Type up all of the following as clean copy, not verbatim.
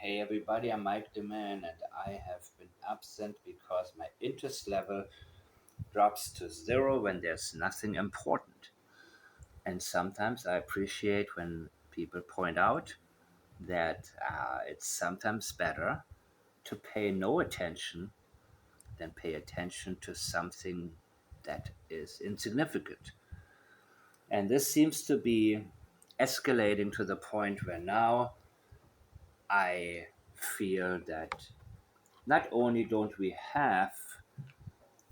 Hey everybody, I'm Mike the Man, and I have been absent because my interest level drops to zero when there's nothing important. And sometimes I appreciate when people point out that it's sometimes better to pay no attention than pay attention to something that is insignificant. And this seems to be escalating to the point where now I feel that not only don't we have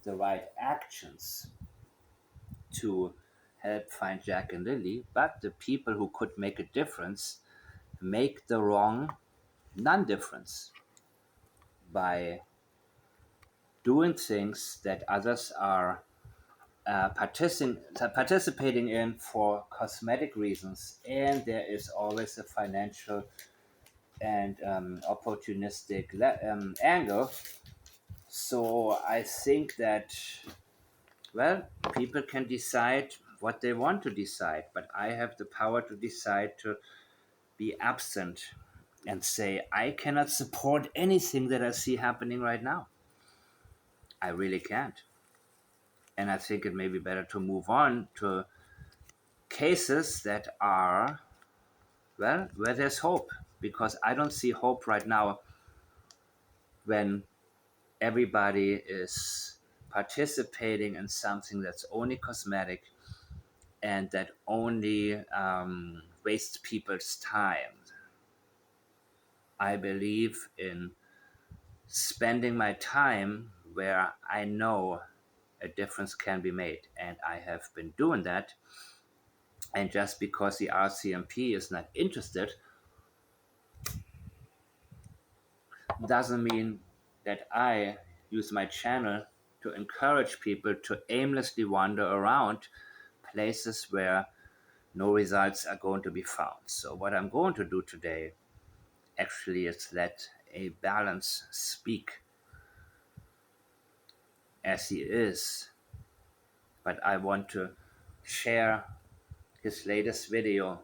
the right actions to help find Jack and Lily, but the people who could make a difference make the wrong non difference by doing things that others are participating in for cosmetic reasons, and there is always a financial and opportunistic angle. So I think that, well, people can decide what they want to decide, but I have the power to decide to be absent and say, I cannot support anything that I see happening right now. I really can't. And I think it may be better to move on to cases that are, well, where there's hope. Because I don't see hope right now when everybody is participating in something that's only cosmetic and that only wastes people's time. I believe in spending my time where I know a difference can be made, and I have been doing that. And just because the RCMP is not interested doesn't mean that I use my channel to encourage people to aimlessly wander around places where no results are going to be found. So, what I'm going to do today actually is let a balance speak as he is, but I want to share his latest video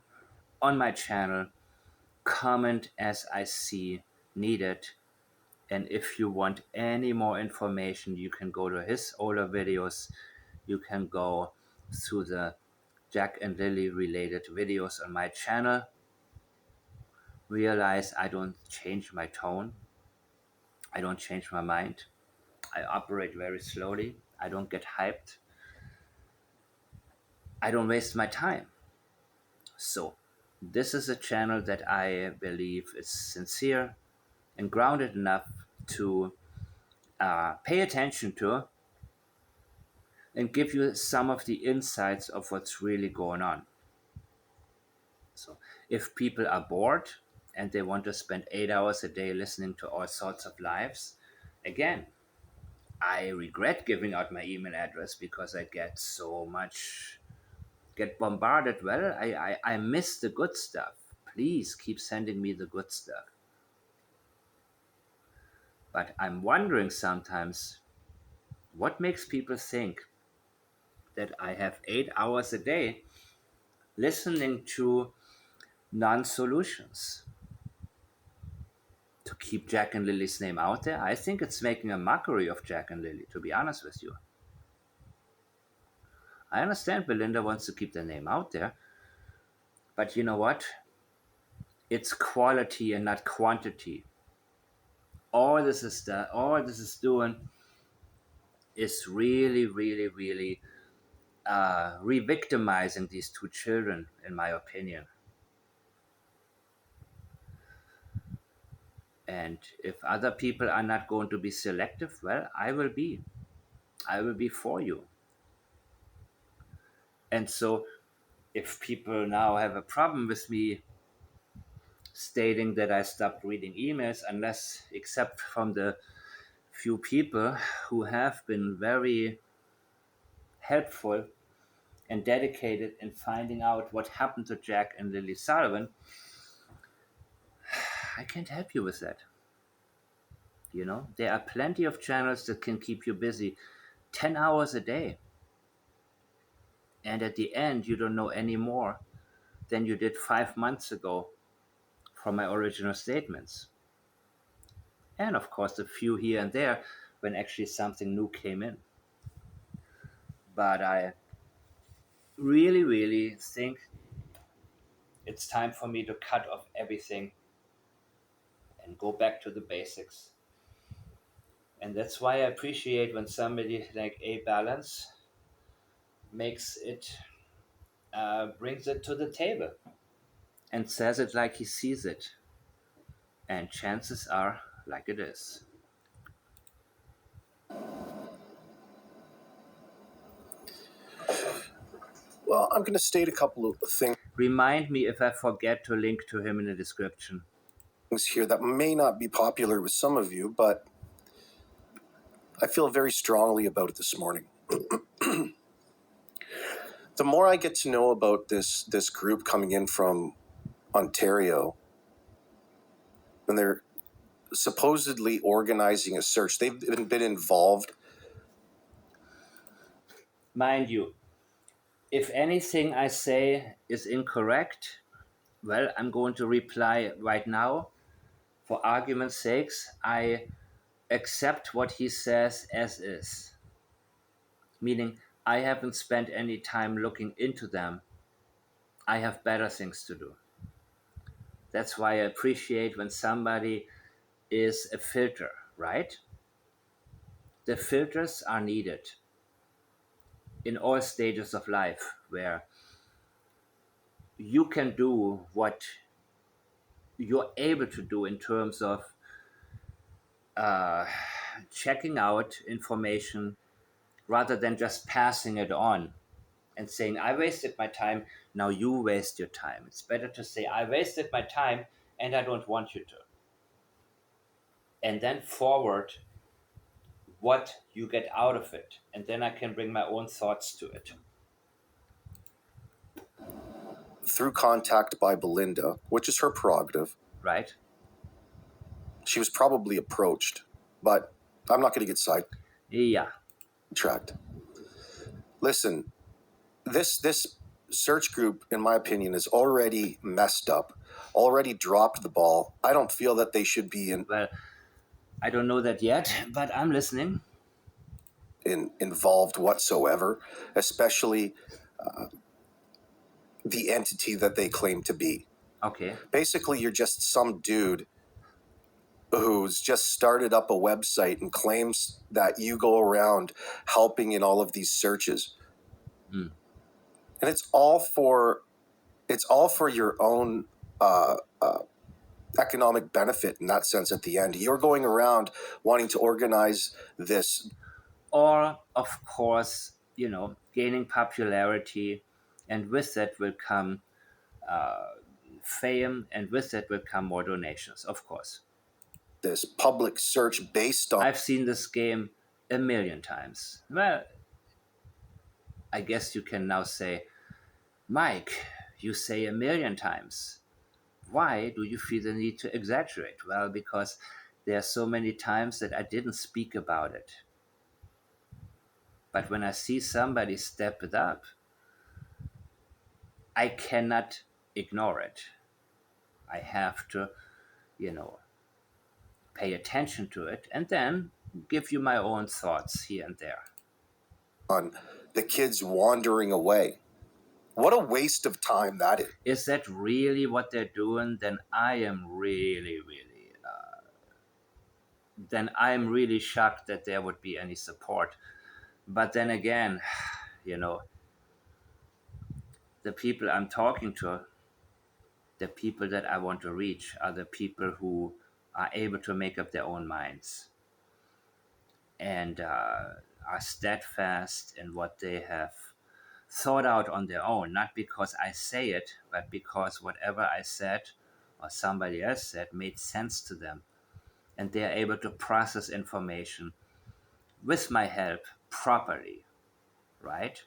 on my channel, comment as I see needed, and if you want any more information, you can go to his older videos, you can go through the Jack and Lily related videos on my channel. Realize I don't change my tone, I don't change my mind, I operate very slowly, I don't get hyped, I don't waste my time. So, this is a channel that I believe is sincere and grounded enough to pay attention to and give you some of the insights of what's really going on. So, if people are bored and they want to spend 8 hours a day listening to all sorts of lives, again, I regret giving out my email address because I get bombarded. Well, I miss the good stuff. Please keep sending me the good stuff. But I'm wondering sometimes what makes people think that I have 8 hours a day listening to non solutions to keep Jack and Lily's name out there. I think it's making a mockery of Jack and Lily, to be honest with you. I understand Belinda wants to keep their name out there, but you know what? It's quality and not quantity. All this is doing is really, really, really re-victimizing these two children, in my opinion. And if other people are not going to be selective, well, I will be. I will be for you. And so, if people now have a problem with me stating that I stopped reading emails, unless except from the few people who have been very helpful and dedicated in finding out what happened to Jack and Lily Sullivan, I can't help you with that. You know, there are plenty of channels that can keep you busy 10 hours a day. And at the end, you don't know any more than you did 5 months ago from my original statements. and of course a few here and there when actually something new came in. But I really, really think it's time for me to cut off everything and go back to the basics. And that's why I appreciate when somebody like A Balance makes it, brings it to the table and says it like he sees it. And chances are like it is. Well, I'm going to state a couple of things Remind me if I forget to link to him in the description. here that may not be popular with some of you, but I feel very strongly about it this morning. The more I get to know about this group coming in from Ontario, and they're supposedly organizing a search, they've been involved. Mind you, if anything I say is incorrect, well, I'm going to reply right now. For argument's sakes, I accept what he says as is. Meaning, I haven't spent any time looking into them. I have better things to do. That's why I appreciate when somebody is a filter, right? The filters are needed in all stages of life where you can do what you're able to do in terms of uh, checking out information rather than just passing it on and saying, I wasted my time, now you waste your time. It's better to say, I wasted my time and I don't want you to. And then forward what you get out of it. And then I can bring my own thoughts to it. Through contact by Belinda, which is her prerogative. Right? She was probably approached, but I'm not going to get sidetracked. Yeah. Listen, this search group, in my opinion, is already messed up, already dropped the ball. I don't feel that they should be Well, I don't know that yet, but I'm listening. Involved whatsoever, especially the entity that they claim to be. Okay. Basically, you're just some dude who's just started up a website and claims that you go around helping in all of these searches. Mm. And it's all for your own economic benefit in that sense. At the end, you're going around wanting to organize this, or of course, gaining popularity, and with that will come fame, and with that will come more donations, of course. this public search based on. I've seen this game a million times. Well, I guess you can now say, Mike, you say a million times. Why do you feel the need to exaggerate? Well, because there are so many times that I didn't speak about it. But when I see somebody step it up, I cannot ignore it. I have to, pay attention to it and then give you my own thoughts here and there. On the kids wandering away. What a waste of time that is. Is that really what they're doing? Then I am really, really shocked that there would be any support. But then again, the people I'm talking to, the people that I want to reach, are the people who are able to make up their own minds and are steadfast in what they have thought out on their own, not because I say it, but because whatever I said or somebody else said made sense to them. And they are able to process information with my help properly, right?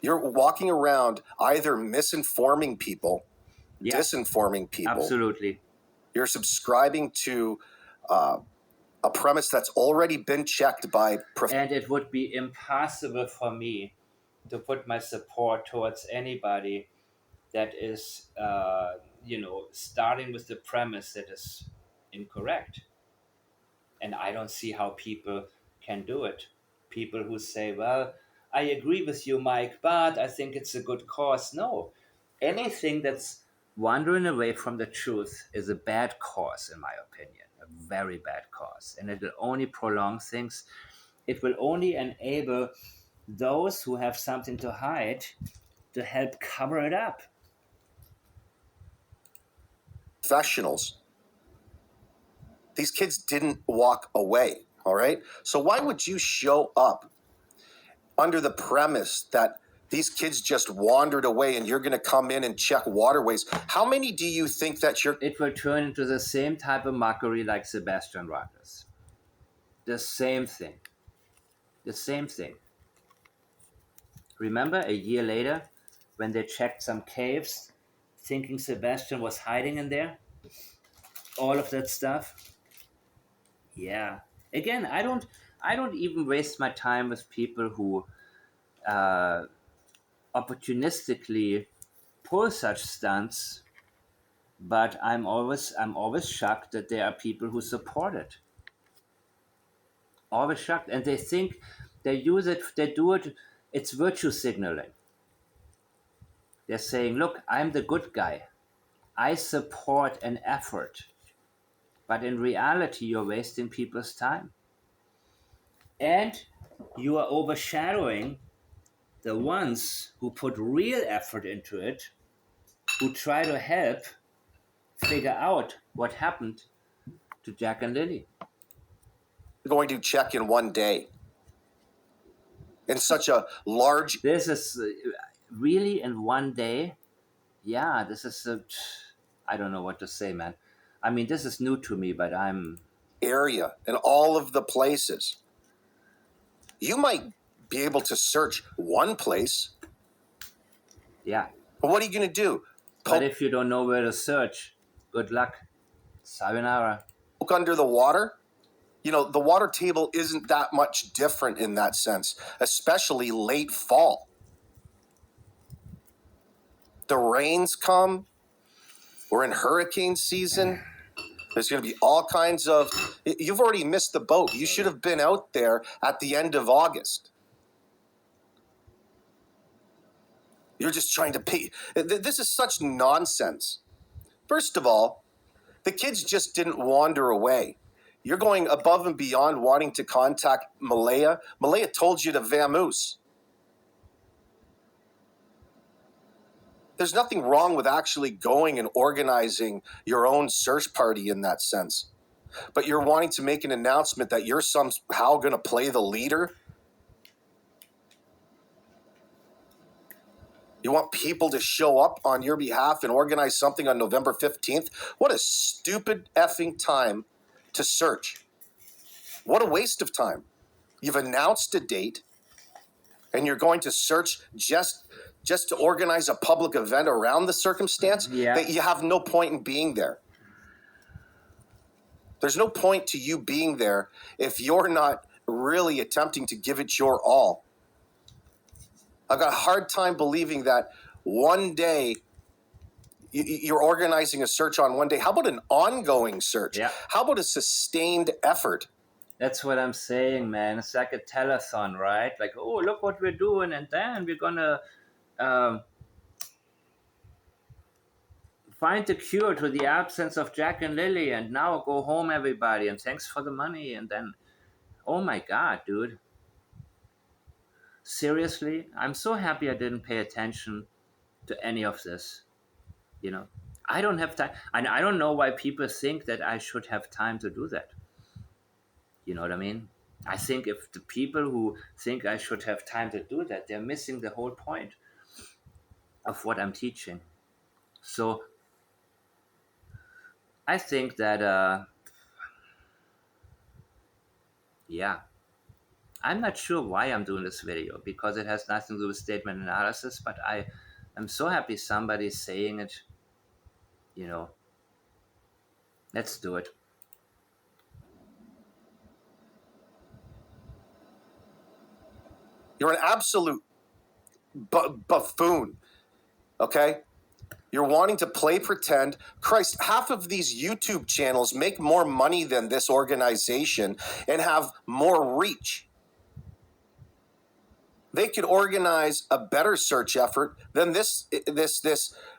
You're walking around either misinforming people, Yeah, disinforming people. absolutely. You're subscribing to a premise that's already been checked by. And it would be impossible for me to put my support towards anybody that is, starting with the premise that is incorrect. And I don't see how people can do it. People who say, well, I agree with you, Mike, but I think it's a good cause. No, anything that's wandering away from the truth is a bad cause, in my opinion, a very bad cause. And it will only prolong things. It will only enable those who have something to hide to help cover it up. Professionals. These kids didn't walk away, all right? So why would you show up under the premise that these kids just wandered away and you're going to come in and check waterways? How many do you think that you're... It will turn into the same type of mockery like Sebastian Rogers. The same thing. The same thing. Remember a year later when they checked some caves thinking Sebastian was hiding in there? All of that stuff? Yeah. Again, I don't even waste my time with people who uh, opportunistically pull such stunts, but I'm always shocked that there are people who support it. Always shocked. And they think they use it, they do it, it's virtue signaling. They're saying, look, I'm the good guy. I support an effort. But in reality, you're wasting people's time. And you are overshadowing the ones who put real effort into it, who try to help figure out what happened to Jack and Lily. going to check in one day in such a large... This is really in one day. Yeah, this is I don't know what to say, man. I mean, this is new to me, but I'm... area and all of the places. You might be able to search one place, Yeah. but what are you going to do? But if you don't know where to search, good luck. Sayonara. Poke under the water? You know, the water table isn't that much different in that sense, especially late fall. The rains come. We're in hurricane season. There's going to be all kinds of... You've already missed the boat. You should have been out there at the end of August. You're just trying to pay. This is such nonsense. First of all, the kids just didn't wander away. You're going above and beyond wanting to contact Malaya. Malaya told you to vamoose. There's nothing wrong with actually going and organizing your own search party in that sense. But you're wanting to make an announcement that you're somehow going to play the leader? You want people to show up on your behalf and organize something on November 15th? What a stupid effing time to search. What a waste of time. You've announced a date and you're going to search just to organize a public event around the circumstance that you have no point in being there. There's no point to you being there if you're not really attempting to give it your all. I've got a hard time believing that one day you're organizing a search on one day. How about an ongoing search? Yeah. How about a sustained effort? That's what I'm saying, man. It's like a telethon, right? Like, oh, look what we're doing, and then we're gonna find the cure to the absence of Jack and Lily, and now go home, everybody, and thanks for the money. And then, oh my God, dude. Seriously, I'm so happy I didn't pay attention to any of this. You know, I don't have time, and I don't know why people think that I should have time to do that. You know what I mean? I think if the people who think I should have time to do that, they're missing the whole point of what I'm teaching. So I think that, yeah, I'm not sure why I'm doing this video, because it has nothing to do with statement analysis, but I am so happy somebody's saying it. You know, let's do it. You're an absolute buffoon, okay? You're wanting to play pretend. Christ, half of these YouTube channels make more money than this organization and have more reach. They could organize a better search effort than this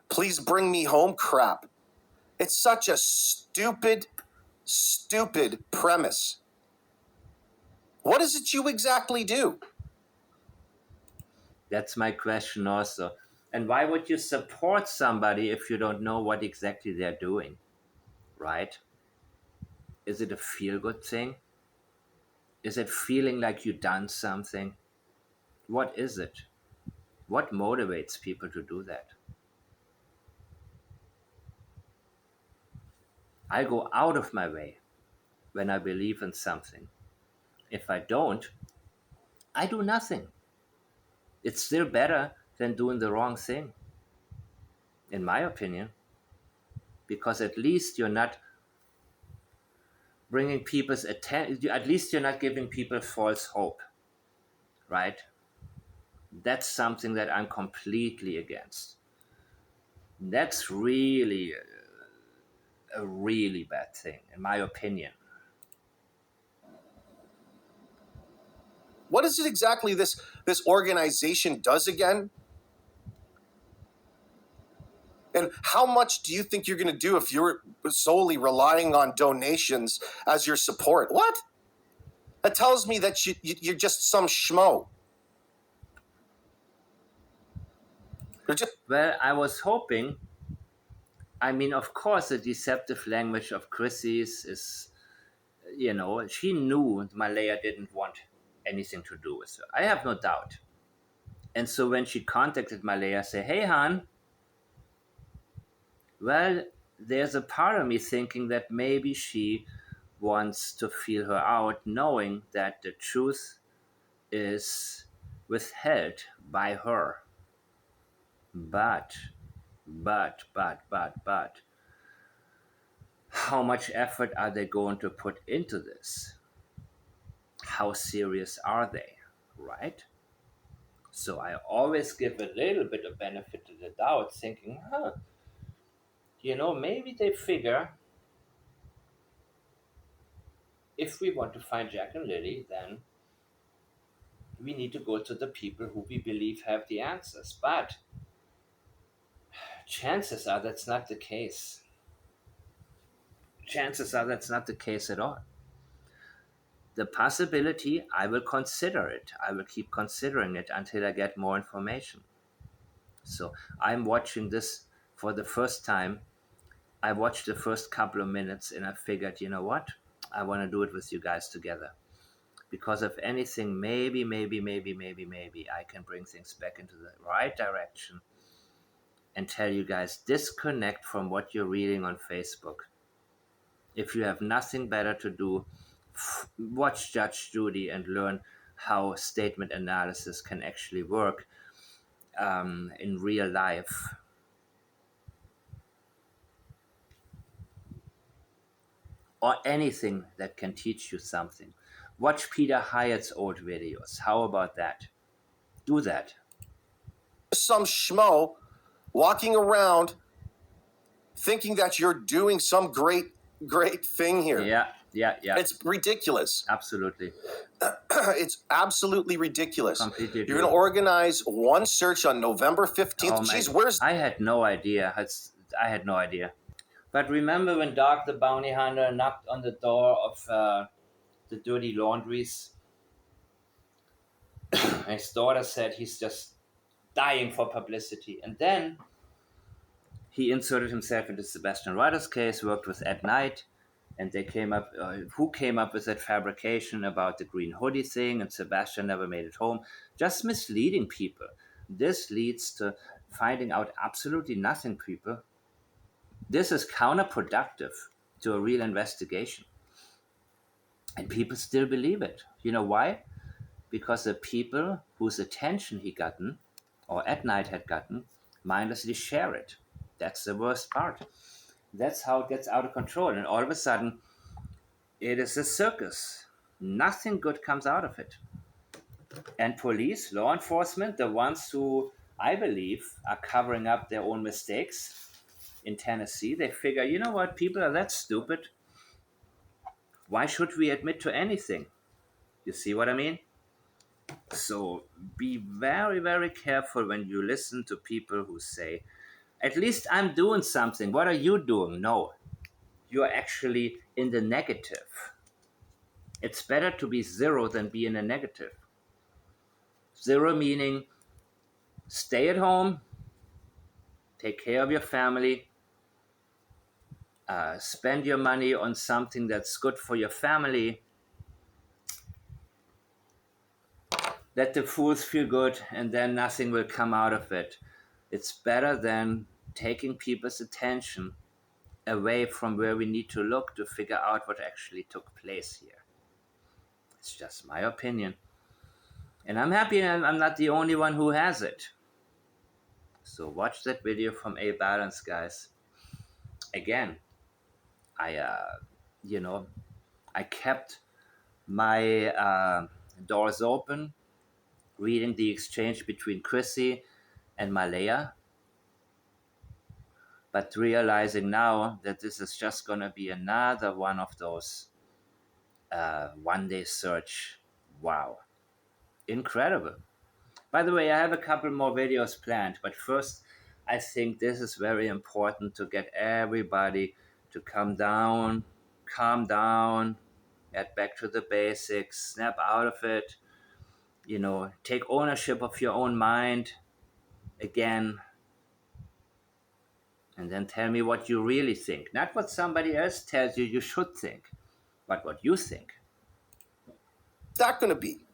please bring me home crap. It's such a stupid premise. What is it you exactly do? That's my question also. And why would you support somebody if you don't know what exactly they're doing? Right? Is it a feel good thing? Is it feeling like you've done something? What is it? What motivates people to do that? I go out of my way when I believe in something. If I don't, I do nothing. It's still better than doing the wrong thing, in my opinion, because at least you're not bringing people's attention, at least you're not giving people false hope, right? That's something that I'm completely against. That's really a really bad thing, in my opinion. What is it exactly this organization does again? And how much do you think you're going to do if you're solely relying on donations as your support? What? That tells me that you're just some schmo. Well, I was hoping. I mean, of course, the deceptive language of Crissy is, she knew Malaya didn't want anything to do with her. I have no doubt. And so when she contacted Malaya, say, "Hey, Han," well, there's a part of me thinking that maybe she wants to feel her out, knowing that the truth is withheld by her. But, but, how much effort are they going to put into this? How serious are they, right? So I always give a little bit of benefit to the doubt, thinking, maybe they figure if we want to find Jack and Lily, then we need to go to the people who we believe have the answers. But chances are that's not the case. Chances are that's not the case at all. The possibility, I will consider it. I will keep considering it until I get more information. So I'm watching this for the first time. I watched the first couple of minutes and I figured, you know what? I want to do it with you guys together. Because if anything, maybe I can bring things back into the right direction and tell you guys, disconnect from what you're reading on Facebook. If you have nothing better to do, watch Judge Judy and learn how statement analysis can actually work in real life. Or anything that can teach you something. Watch Peter Hyatt's old videos. How about that? Do that. Some schmo walking around thinking that you're doing some great thing here. Yeah. It's ridiculous. Absolutely. It's absolutely ridiculous. Completely. You're going to organize one search on November 15th. Jeez, where's... I had no idea. But remember when Doc the Bounty Hunter knocked on the door of the Dirty Laundries? His daughter said he's just dying for publicity. And then he inserted himself into Sebastian Ryder's case, worked with Ed Knight, and they came up, who came up with that fabrication about the green hoodie thing, and Sebastian never made it home, just misleading people. This leads to finding out absolutely nothing, people. This is counterproductive to a real investigation. And people still believe it. You know why? Because the people whose attention he gotten, or at night had gotten, mindlessly share it. That's the worst part. That's how it gets out of control. And all of a sudden, it is a circus. Nothing good comes out of it. And police, law enforcement, the ones who, I believe, are covering up their own mistakes, in Tennessee. They figure, you know what, people are that stupid. Why should we admit to anything? You see what I mean? So be very, very careful when you listen to people who say, at least I'm doing something. What are you doing? No, you're actually in the negative. It's better to be zero than be in a negative. Zero meaning stay at home, take care of your family, spend your money on something that's good for your family. Let the fools feel good, and then nothing will come out of it. It's better than taking people's attention away from where we need to look to figure out what actually took place here. It's just my opinion. And I'm happy I'm not the only one who has it. So watch that video from A Balance, guys. Again, I, you know, I kept my doors open, reading the exchange between Crissy and Malaya, but realizing now that this is just going to be another one of those one-day search. Wow, incredible. By the way, I have a couple more videos planned, but first, I think this is very important to get everybody to calm down, get back to the basics, snap out of it, take ownership of your own mind again, and then tell me what you really think. Not what somebody else tells you you should think, but what you think. What's that going to be?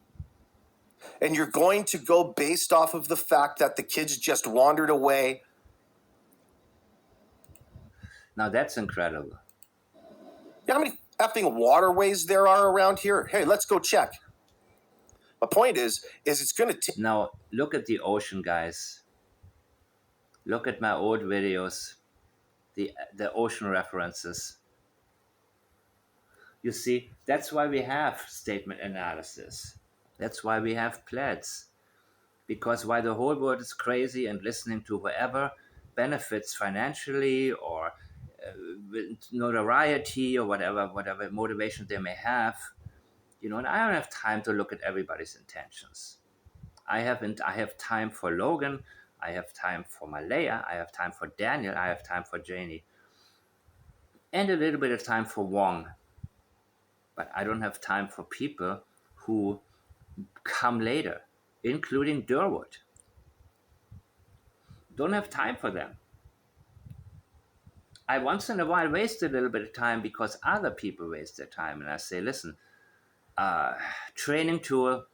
And you're going to go based off of the fact that the kids just wandered away. Now that's incredible. You know how many effing waterways there are around here? Hey, let's go check. My point is it's going to take. Now look at the ocean, guys. Look at my old videos, the ocean references. You see, that's why we have statement analysis. That's why we have plaids. Because while the whole world is crazy and listening to whoever benefits financially or notoriety or whatever motivation they may have, and I don't have time to look at everybody's intentions. I have time for Logan, I have time for Malaya, I have time for Daniel, I have time for Janie, and a little bit of time for Wong. But I don't have time for people who come later, including Durwood. Don't have time for them. I once in a while waste a little bit of time because other people waste their time, and I say, listen, training tool.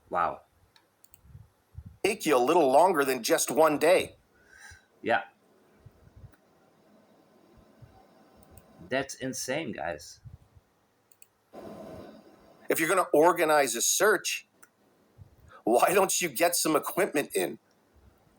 Wow. Take you a little longer than just one day. Yeah. That's insane, guys. If you're going to organize a search, why don't you get some equipment in?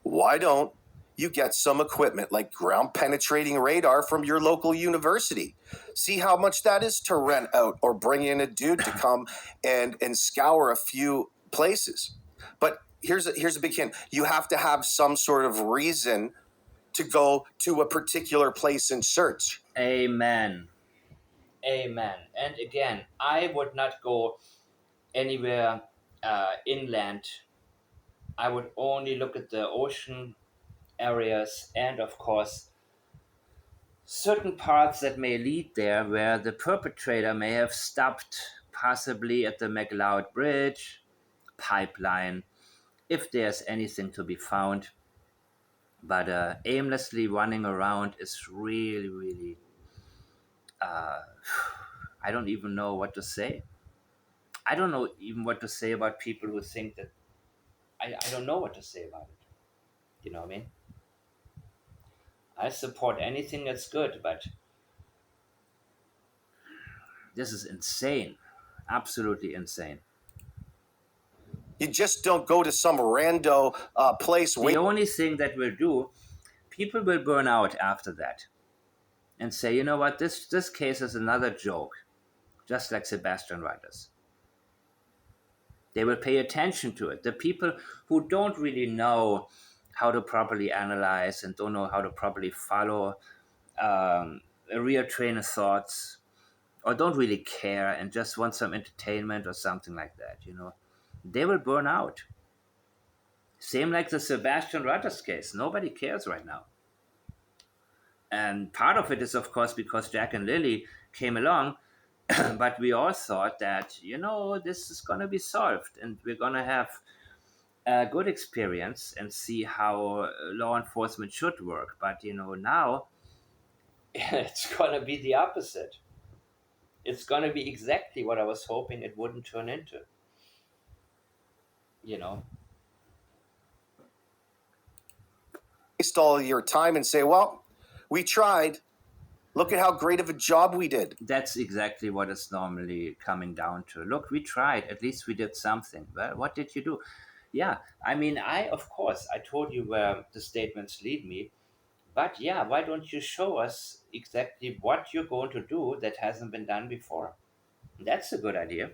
Why don't you get some equipment like ground penetrating radar from your local university? See how much that is to rent out or bring in a dude to come and scour a few places. But here's a big hint. You have to have some sort of reason to go to a particular place and search. Amen. And again, I would not go anywhere inland. I would only look at the ocean areas and, of course, certain paths that may lead there where the perpetrator may have stopped, possibly at the McLeod Bridge, pipeline, if there's anything to be found. But aimlessly running around is really, really, I don't even know what to say. I don't know even what to say about people who think that, I don't know what to say about it. You know what I mean? I support anything that's good, but this is insane. Absolutely insane. You just don't go to some rando place. The only thing that will do, people will burn out after that and say, you know what, this case is another joke, just like Sebastian Reuters. They will pay attention to it. The people who don't really know how to properly analyze and don't know how to properly follow a real train of thoughts, or don't really care and just want some entertainment or something like that, they will burn out. Same like the Sebastian Rogers case. Nobody cares right now. And part of it is, of course, because Jack and Lily came along, but we all thought that, this is going to be solved and we're going to have a good experience and see how law enforcement should work. But, now it's going to be the opposite. It's going to be exactly what I was hoping it wouldn't turn into. You know, Waste all your time and say, well, we tried. Look at how great of a job we did. That's exactly what it's normally coming down to. Look, we tried. At least we did something. Well, what did you do? Yeah, I mean, of course, I told you where the statements lead me. But yeah, why don't you show us exactly what you're going to do that hasn't been done before? That's a good idea.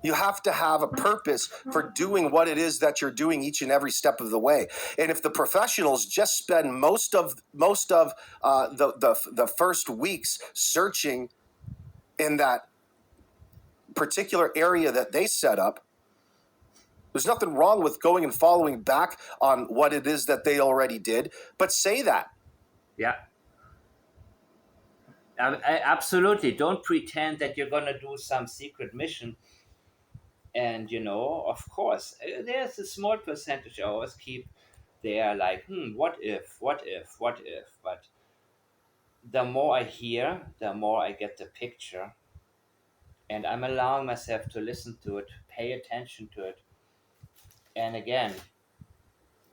You have to have a purpose for doing what it is that you're doing each and every step of the way. And if the professionals just spend most of the first weeks searching in that particular area that they set up, there's nothing wrong with going and following back on what it is that they already did, but say that. Yeah. Absolutely. Don't pretend that you're going to do some secret mission. And, of course, there's a small percentage I always keep there, like, what if, what if, what if? But the more I hear, the more I get the picture. And I'm allowing myself to listen to it, pay attention to it. And again,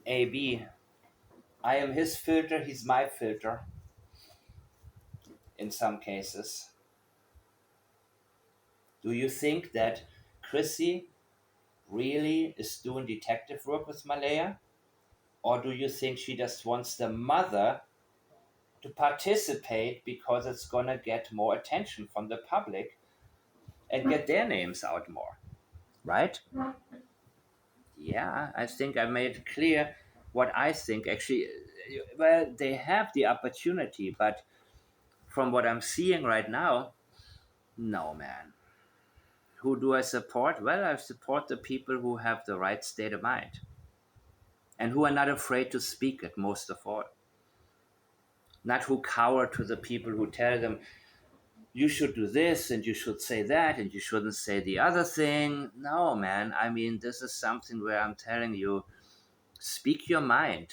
AB, I am his filter, he's my filter in some cases. Do you think that Crissy really is doing detective work with Malaya? Or do you think she just wants the mother to participate because it's going to get more attention from the public and get their names out more? Right? Yeah, I think I made clear what I think. Actually, well, they have the opportunity, but from what I'm seeing right now, no, man. Who do I support? Well, I support the people who have the right state of mind and who are not afraid to speak it, most of all. Not who cower to the people who tell them, you should do this and you should say that and you shouldn't say the other thing. No, man. I mean, this is something where I'm telling you, speak your mind.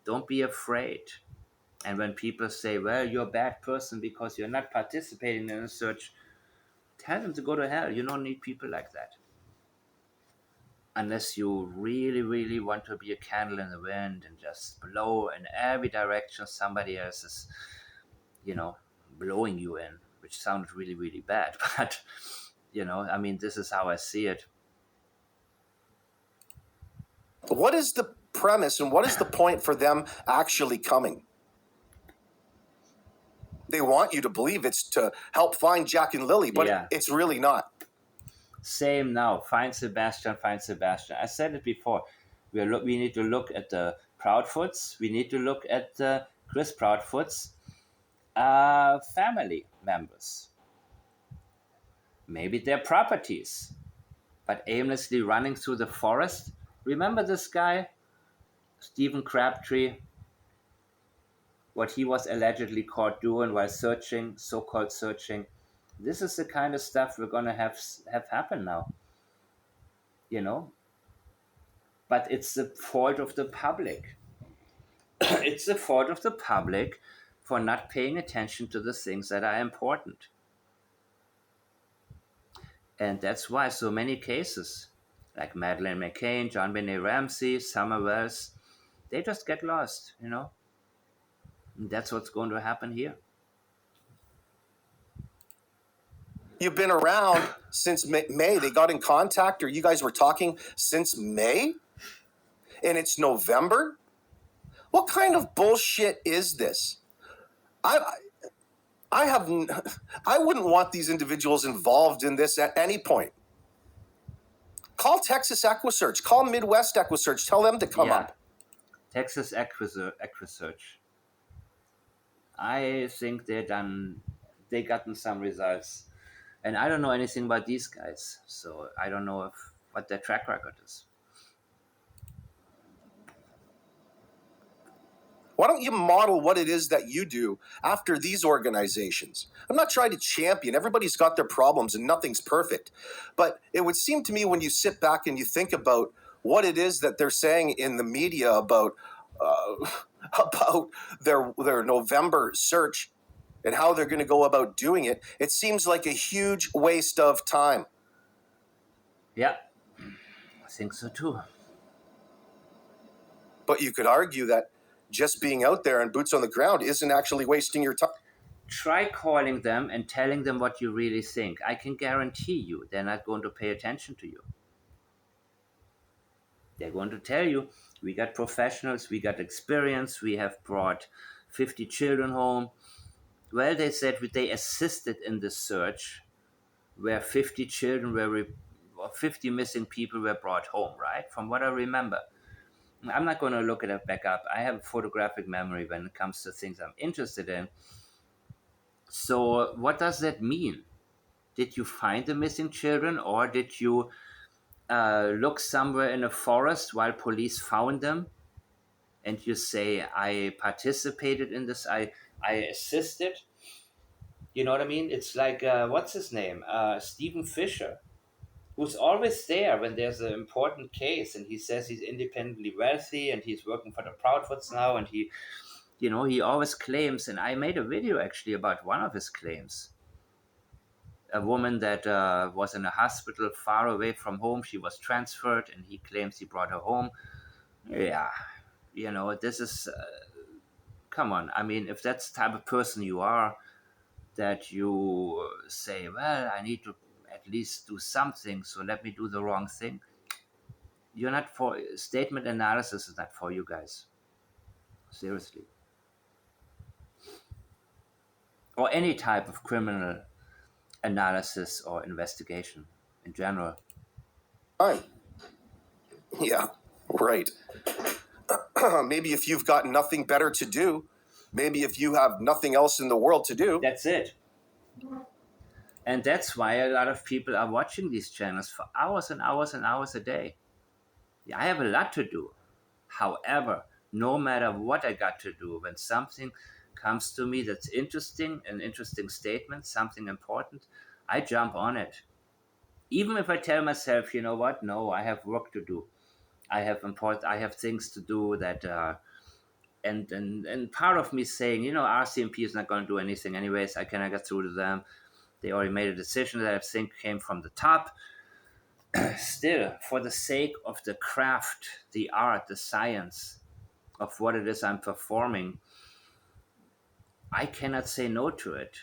Don't be afraid. And when people say, well, you're a bad person because you're not participating in a search, tell them to go to hell. You don't need people like that. Unless you really, really want to be a candle in the wind and just blow in every direction somebody else is, blowing you in, which sounds really, really bad. But, I mean, this is how I see it. What is the premise and what is the point for them actually coming? They want you to believe it's to help find Jack and Lily, but Yeah. it's really not. Same now. Find Sebastian, find Sebastian. I said it before. We need to look at the Proudfoots. We need to look at the Chris Proudfoot's family members. Maybe their properties, but aimlessly running through the forest. Remember this guy, Stephen Crabtree? What he was allegedly caught doing while searching, so-called searching. This is the kind of stuff we're going to have happen now. But it's the fault of the public. It's the fault of the public for not paying attention to the things that are important. And that's why so many cases, like Madeleine McCain, John Benet Ramsey, Summer Wells, they just get lost, And that's what's going to happen here. You've been around since May. They got in contact, or you guys were talking since May? And it's November? What kind of bullshit is this? I wouldn't want these individuals involved in this at any point. Call Texas EquiSearch. Call Midwest EquiSearch. Tell them to come up. Texas EquiSearch. I think they gotten some results, and I don't know anything about these guys, so I don't know what their track record is. Why don't you model what it is that you do after these organizations? I'm not trying to champion. Everybody's got their problems and nothing's perfect. But it would seem to me when you sit back and you think about what it is that they're saying in the media about their November search and how they're going to go about doing it, it seems like a huge waste of time. Yeah, I think so too. But you could argue that just being out there and boots on the ground isn't actually wasting your time. Try calling them and telling them what you really think. I can guarantee you they're not going to pay attention to you. They're going to tell you, we got professionals, we got experience, we have brought 50 children home. Well, they said they assisted in the search where 50 children or 50 missing people were brought home, right? From what I remember. I'm not going to look it back up. I have a photographic memory when it comes to things I'm interested in. So, what does that mean? Did you find the missing children, or did you look somewhere in a forest while police found them? And you say, I participated in this, I assisted? You know what I mean? It's like, what's his name? Stephen Fisher, who's always there when there's an important case, and he says he's independently wealthy and he's working for the Proudfoots now, and he always claims, and I made a video actually about one of his claims. A woman that was in a hospital far away from home, she was transferred, and he claims he brought her home. Yeah, this is, come on. I mean, if that's the type of person you are, that you say, well, I need to at least do something, so let me do the wrong thing. You're not for statement analysis, is not for you guys. Seriously. Or any type of criminal analysis or investigation in general. Fine. Yeah, right. Maybe if you've got nothing better to do, maybe if you have nothing else in the world to do. That's it. And that's why a lot of people are watching these channels for hours and hours and hours a day. Yeah, I have a lot to do. However, no matter what I got to do, when something comes to me that's interesting, an interesting statement, something important, I jump on it. Even if I tell myself, you know what, no, I have work to do. I have things to do that and part of me saying, RCMP is not going to do anything anyways. I cannot get through to them. They already made a decision that I think came from the top. Still, for the sake of the craft, the art, the science of what it is I'm performing, I cannot say no to it.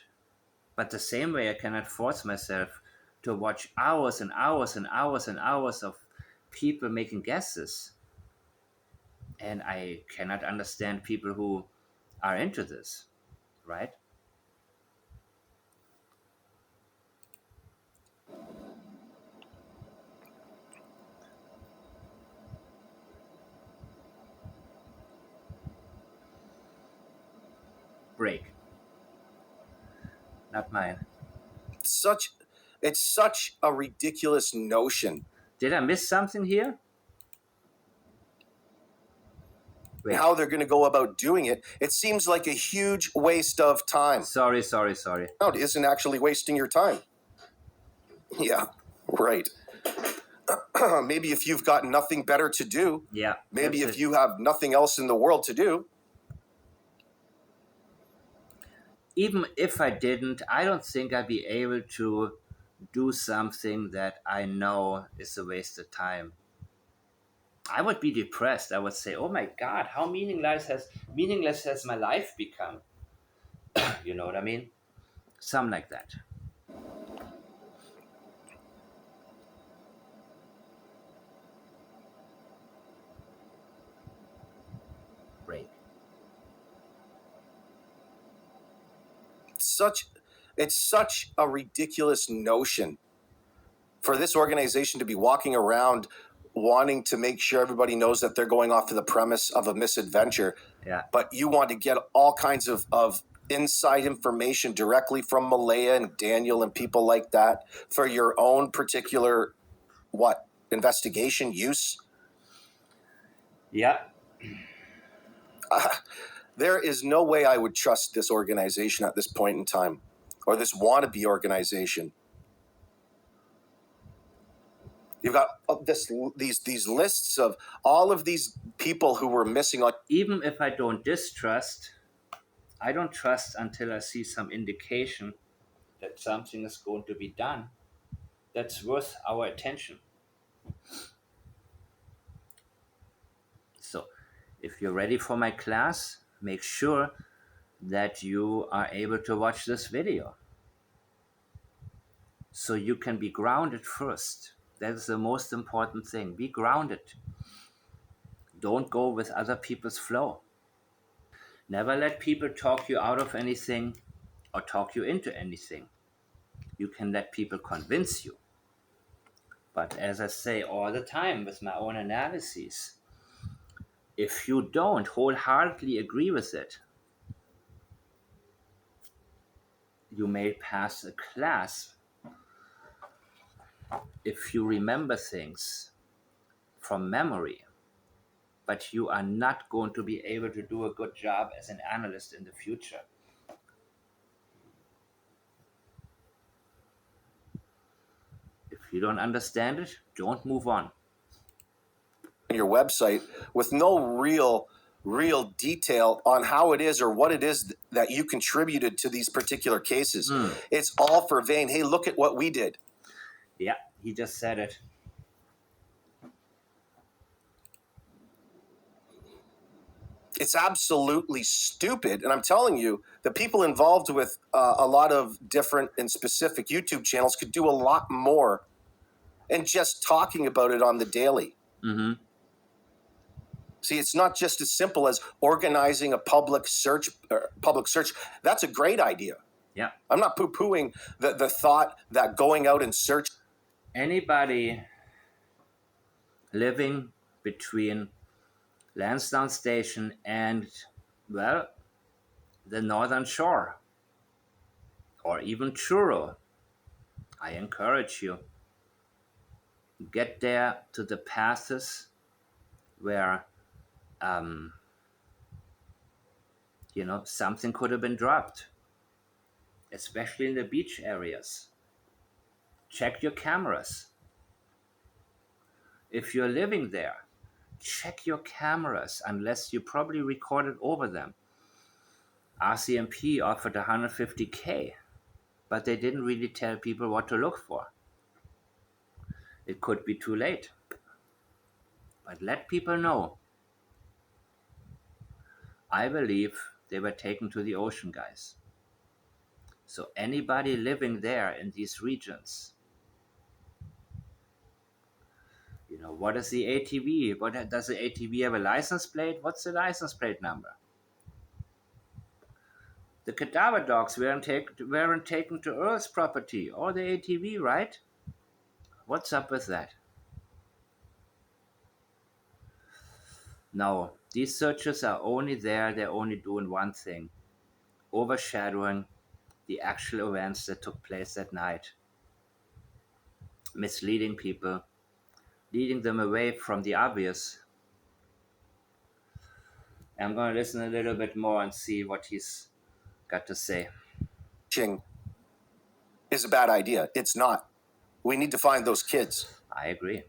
But the same way I cannot force myself to watch hours and hours and hours and hours of people making guesses. And I cannot understand people who are into this, right? Break. Not mine. It's such a ridiculous notion. Did I miss something here? Wait. How they're going to go about doing it, it seems like a huge waste of time. Sorry. It isn't actually wasting your time. Yeah, right. Maybe if you've got nothing better to do. Yeah. Maybe if you have nothing else in the world to do. Even if I didn't, I don't think I'd be able to do something that I know is a waste of time. I would be depressed. I would say, "Oh my God, how meaningless has my life become?" You know what I mean? Something like that. Break. such a ridiculous notion for this organization to be walking around wanting to make sure everybody knows that they're going off to the premise of a misadventure. Yeah. But you want to get all kinds of inside information directly from Malaya and Daniel and people like that for your own particular investigation use. Yeah. There is no way I would trust this organization at this point in time, or this wannabe organization. You've got these lists of all of these people who were missing. Like, even if I don't distrust, I don't trust until I see some indication that something is going to be done that's worth our attention. So, if you're ready for my class, make sure that you are able to watch this video. So you can be grounded first. That is the most important thing. Be grounded. Don't go with other people's flow. Never let people talk you out of anything or talk you into anything. You can let people convince you. But as I say all the time with my own analyses, if you don't wholeheartedly agree with it, you may pass a class if you remember things from memory, but you are not going to be able to do a good job as an analyst in the future. If you don't understand it, don't move on. Your website with no real detail on how it is or what it is that you contributed to these particular cases. It's all for vain. Hey, look at what we did. Yeah, he just said it. It's absolutely stupid. And I'm telling you, the people involved with a lot of different and specific YouTube channels could do a lot more and just talking about it on the daily. Mm-hmm. See, it's not just as simple as organizing a public search. That's a great idea. Yeah. I'm not poo-pooing the thought that going out and search. Anybody living between Lansdowne Station and, well, the Northern Shore, or even Truro, I encourage you, get there to the passes where something could have been dropped, especially in the beach areas. Check your cameras. If you're living there, check your cameras, unless you probably recorded over them. RCMP offered $150K, but they didn't really tell people what to look for. It could be too late. But let people know. I believe they were taken to the ocean, guys. So anybody living there in these regions, what is the ATV? Does the ATV have a license plate? What's the license plate number? The cadaver dogs weren't taken to Earth's property or the ATV, right? What's up with that? No, these searches are only there, they're only doing one thing: overshadowing the actual events that took place that night, misleading people, leading them away from the obvious. I'm going to listen a little bit more and see what he's got to say. Is a bad idea. It's not. We need to find those kids. I agree.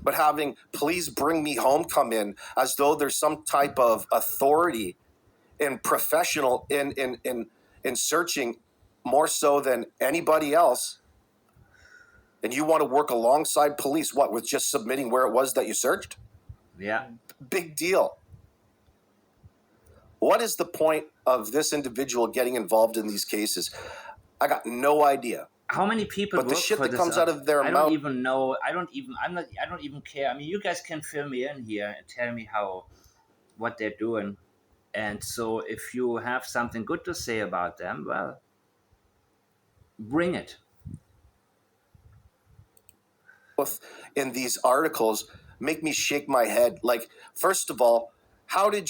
But having "please bring me home" come in as though there's some type of authority and professional in searching more so than anybody else, and you want to work alongside police, with just submitting where it was that you searched? Yeah. Big deal. What is the point of this individual getting involved in these cases? I got no idea. How many people? But the shit that comes out of their mouth. I don't even know. I don't even care. I mean, you guys can fill me in here and tell me what they're doing. And so if you have something good to say about them, well, bring it. In these articles make me shake my head. Like, first of all, how did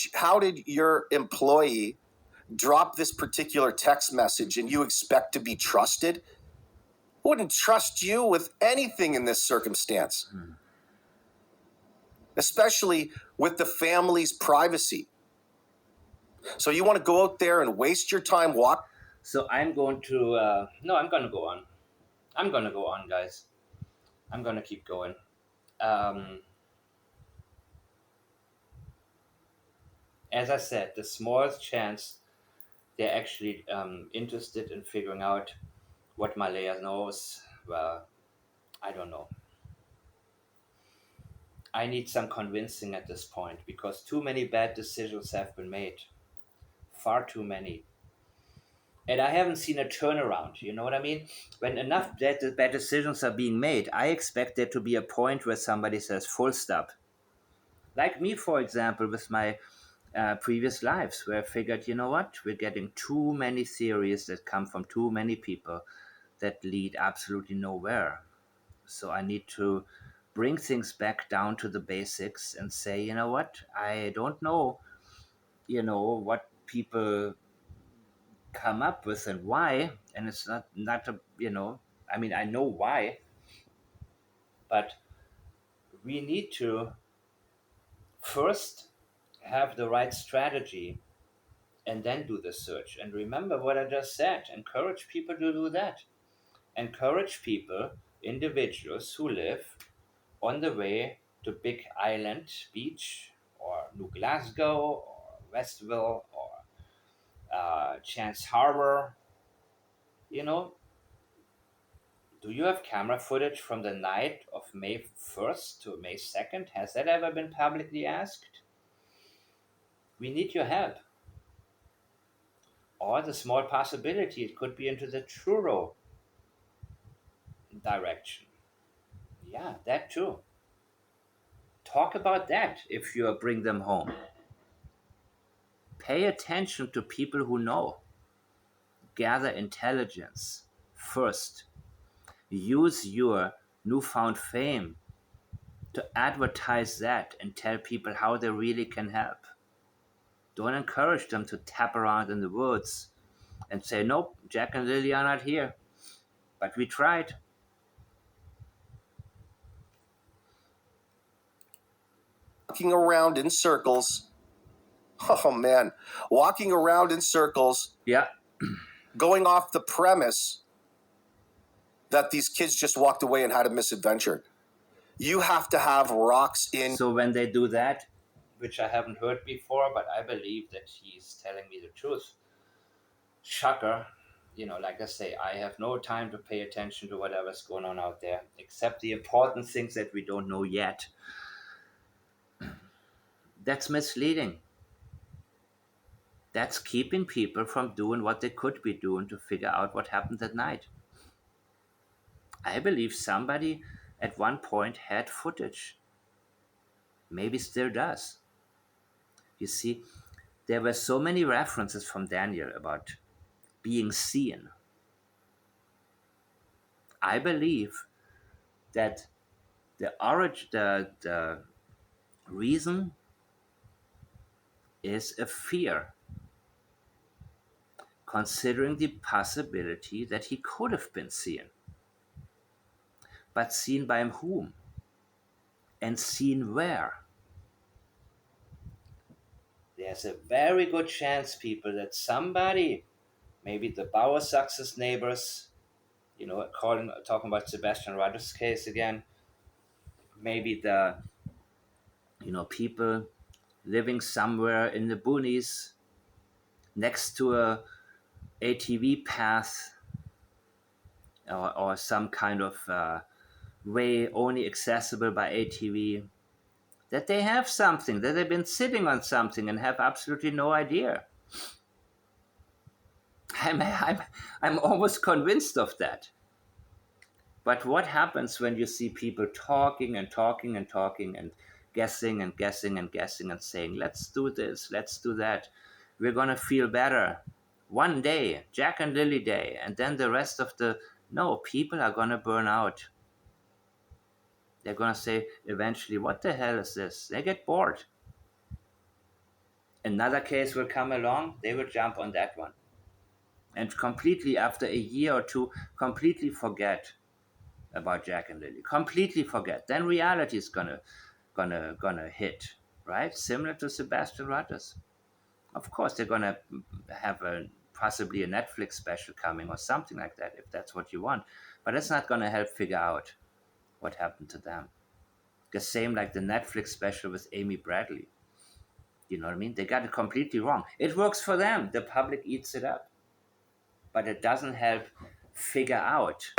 your employee drop this particular text message and you expect to be trusted? Wouldn't trust you with anything in this circumstance, especially with the family's privacy. So you want to go out there and waste your time So I'm going to, no, I'm going to go on. I'm going to go on, guys. I'm going to keep going. Um, as I said, the smallest chance they're actually interested in figuring out what Malaya knows, well, I don't know. I need some convincing at this point because too many bad decisions have been made. Far too many. And I haven't seen a turnaround. You know what I mean? When enough bad decisions are being made, I expect there to be a point where somebody says full stop. Like me, for example, with my previous lives, where I figured, you know what, we're getting too many theories that come from too many people that lead absolutely nowhere. So I need to bring things back down to the basics and say, you know what, I don't know, what people come up with and why, and it's not a, I mean, I know why, but we need to first have the right strategy and then do the search. And remember what I just said, encourage people to do that. Encourage people, individuals who live on the way to Big Island Beach or New Glasgow or Westville or Chance Harbor. You know, do you have camera footage from the night of May 1st to May 2nd? Has that ever been publicly asked? We need your help. Or the small possibility it could be into the Truro direction. Yeah, that too. Talk about that if you bring them home. Pay attention to people who know. Gather intelligence first. Use your newfound fame to advertise that and tell people how they really can help. Don't encourage them to tap around in the woods and say, nope, Jack and Lily are not here. But we tried. walking around in circles? Oh man, walking around in circles, Yeah. going off the premise that these kids just walked away and had a misadventure. You have to have rocks in. So when they do that, which I haven't heard before, but I believe that he's telling me the truth. Shocker. Like I say, I have no time to pay attention to whatever's going on out there, except the important things that we don't know yet. That's misleading. That's keeping people from doing what they could be doing to figure out what happened that night. I believe somebody at one point had footage. Maybe still does. You see, there were so many references from Daniel about being seen. I believe that the reason is a fear, considering the possibility that he could have been seen. But seen by whom? And seen where? There's a very good chance, people, that somebody, maybe the Bauer Success neighbors, talking about Sebastian Rogers' case again, maybe the, people living somewhere in the boonies next to a ATV path or some kind of way only accessible by ATV, that they have something, that they've been sitting on something and have absolutely no idea. I'm almost convinced of that. But what happens when you see people talking and talking and talking and guessing and guessing and guessing and saying, let's do this, let's do that? we're going to feel better one day, Jack and Lily Day, and then the rest of the, no, people are going to burn out. They're going to say eventually, what the hell is this? They get bored. Another case will come along, they will jump on that one. And completely, after a year or two, completely forget about Jack and Lily. Completely forget. Then reality is gonna hit, right? Similar to Sebastian Rogers. Of course, they're gonna have possibly a Netflix special coming or something like that, if that's what you want. But it's not gonna help figure out what happened to them. The same like the Netflix special with Amy Bradley. You know what I mean? They got it completely wrong. It works for them. The public eats it up. But it doesn't help figure out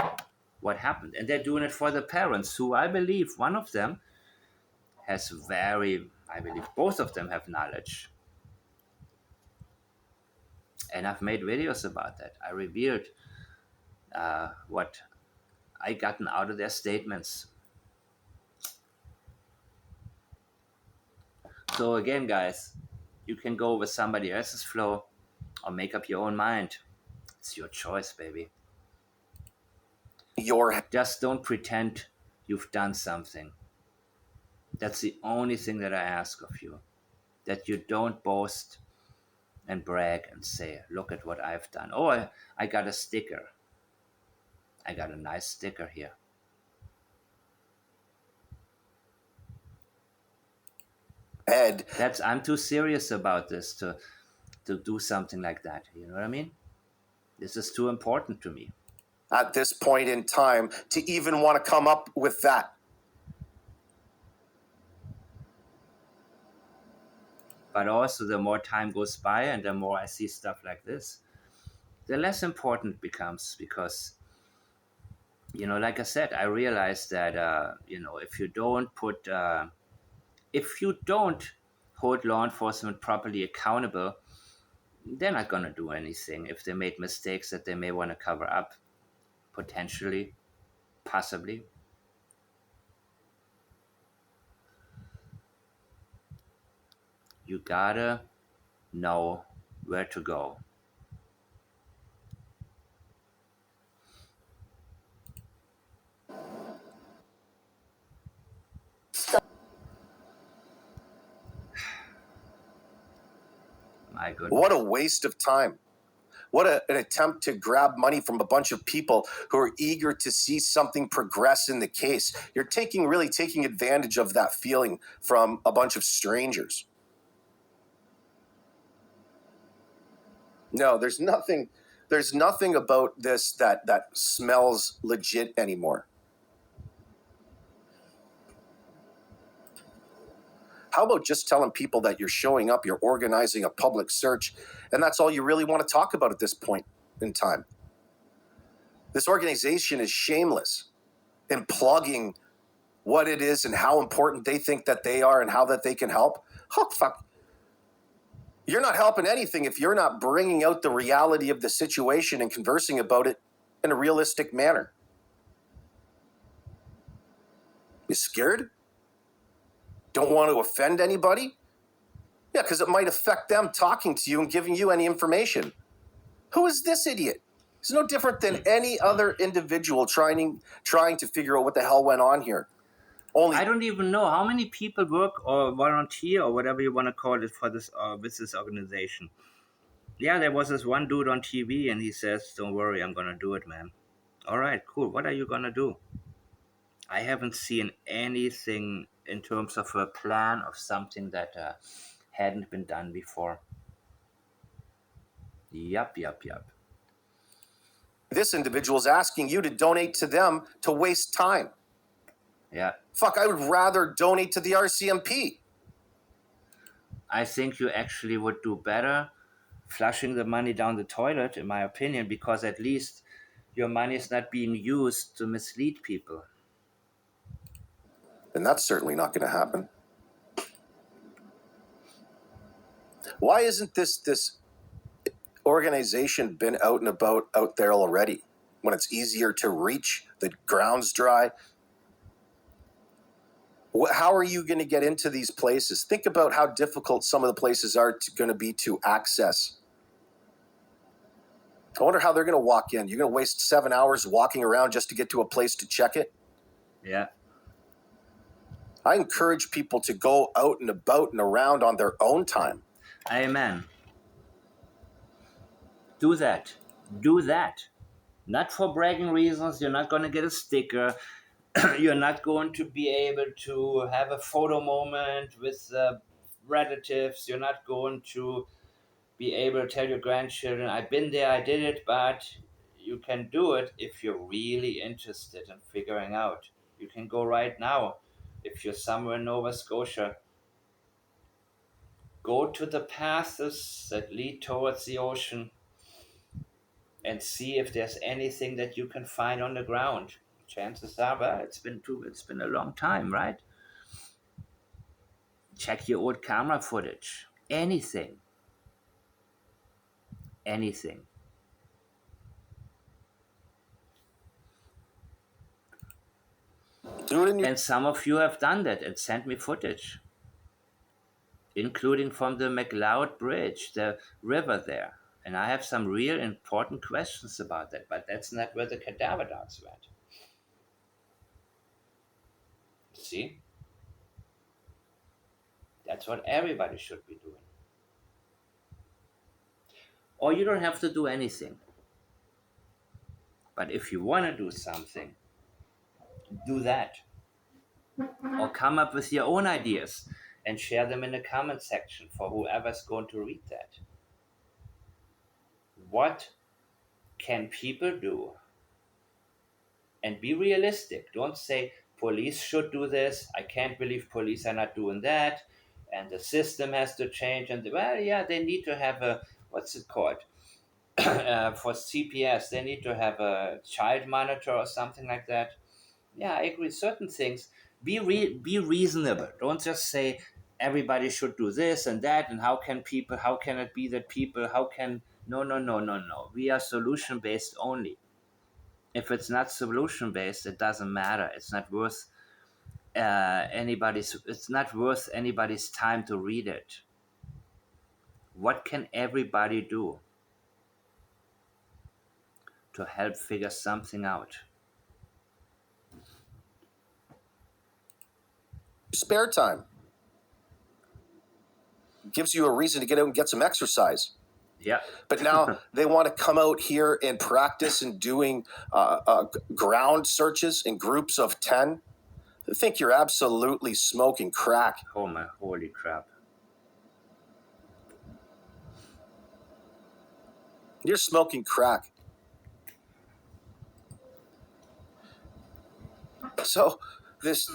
what happened. And they're doing it for the parents, who I believe one of them has I believe both of them have knowledge. And I've made videos about that. I revealed what I gotten out of their statements. So again, guys, you can go with somebody else's flow or make up your own mind. It's your choice, baby. Just don't pretend you've done something. That's the only thing that I ask of you. That you don't boast and brag and say, look at what I've done. Oh, I got a sticker. I got a nice sticker here. Ed, I'm too serious about this to do something like that. You know what I mean? This is too important to me. At this point in time, to even want to come up with that. But also, the more time goes by and the more I see stuff like this, the less important it becomes, because, like I said, I realized that, if you don't hold law enforcement properly accountable, they're not going to do anything if they made mistakes that they may want to cover up, potentially, possibly. You gotta know where to go. My goodness. What a waste of time. What an attempt to grab money from a bunch of people who are eager to see something progress in the case. You're really taking advantage of that feeling from a bunch of strangers. No, there's nothing about this that smells legit anymore. How about just telling people that you're showing up, you're organizing a public search, and that's all you really want to talk about at this point in time? This organization is shameless in plugging what it is and how important they think that they are and how that they can help. Oh, fuck. You're not helping anything if you're not bringing out the reality of the situation and conversing about it in a realistic manner. You scared? Don't want to offend anybody? Yeah, because it might affect them talking to you and giving you any information. Who is this idiot? He's no different than any other individual trying to figure out what the hell went on here. I don't even know how many people work or volunteer or whatever you want to call it for this with this organization. Yeah, there was this one dude on TV and he says, "Don't worry, I'm gonna do it, man." All right, cool. What are you gonna do? I haven't seen anything in terms of a plan of something that hadn't been done before. Yup. This individual is asking you to donate to them to waste time. Yeah. Fuck, I would rather donate to the RCMP. I think you actually would do better flushing the money down the toilet, in my opinion, because at least your money is not being used to mislead people. And that's certainly not going to happen. Why isn't this organization been out and about out there already when it's easier to reach, the ground's dry? How are you going to get into these places? Think about how difficult some of the places are going to be to access. I wonder how they're going to walk in. You're going to waste 7 hours walking around just to get to a place to check it? Yeah. I encourage people to go out and about and around on their own time. Amen. Do that. Do that. Not for bragging reasons. You're not going to get a sticker. You're not going to be able to have a photo moment with relatives. You're not going to be able to tell your grandchildren, I've been there, I did it, but you can do it if you're really interested in figuring out. You can go right now. If you're somewhere in Nova Scotia, go to the paths that lead towards the ocean and see if there's anything that you can find on the ground. Chances are, well, it's been a long time, right? Check your old camera footage. Anything. Anything. Do it in your And some of you have done that and sent me footage, including from the McLeod Bridge, the river there. And I have some real important questions about that, but that's not where the cadaver dogs went. See? That's what everybody should be doing. Or you don't have to do anything. But if you want to do something, do that. Or come up with your own ideas and share them in the comment section for whoever's going to read that. What can people do? And be realistic. Don't say police should do this. I can't believe police are not doing that. And the system has to change. And well, yeah, they need to have a, what's it called? For CPS, they need to have a child monitor or something like that. Yeah, I agree. Certain things, be reasonable. Don't just say everybody should do this and that. And how can it be that people, no, no, no, no, no. We are solution based only. If it's not solution based, it doesn't matter. It's not worth anybody's time to read it. What can everybody do to help figure something out? spare time. Gives you a reason to get out and get some exercise. Yeah. But now they want to come out here and practice and doing ground searches in groups of 10. I think you're absolutely smoking crack. Oh my holy crap. You're smoking crack. So this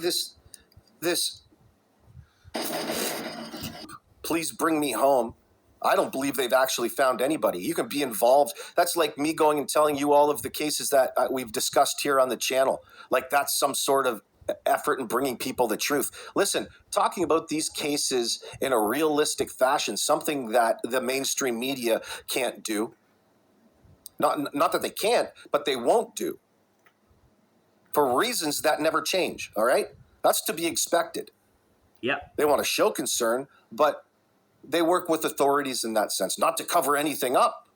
please bring me home. I don't believe they've actually found anybody. You can be involved. That's like me going and telling you all of the cases that we've discussed here on the channel. Like that's some sort of effort in bringing people the truth. Listen, talking about these cases in a realistic fashion, something that the mainstream media can't do. Not that they can't, but they won't do. For reasons that never change, all right? That's to be expected. Yeah. They want to show concern, but they work with authorities in that sense, not to cover anything up,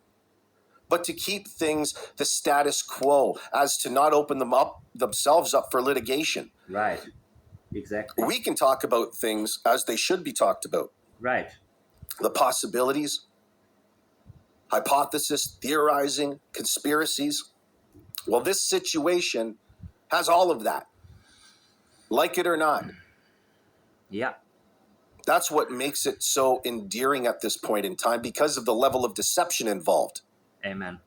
but to keep things the status quo, as to not open themselves up for litigation. Right. Exactly. We can talk about things as they should be talked about. Right. The possibilities, hypothesis, theorizing, conspiracies. Well, this situation has all of that, like it or not. Yeah. That's what makes it so endearing at this point in time, because of the level of deception involved. Amen.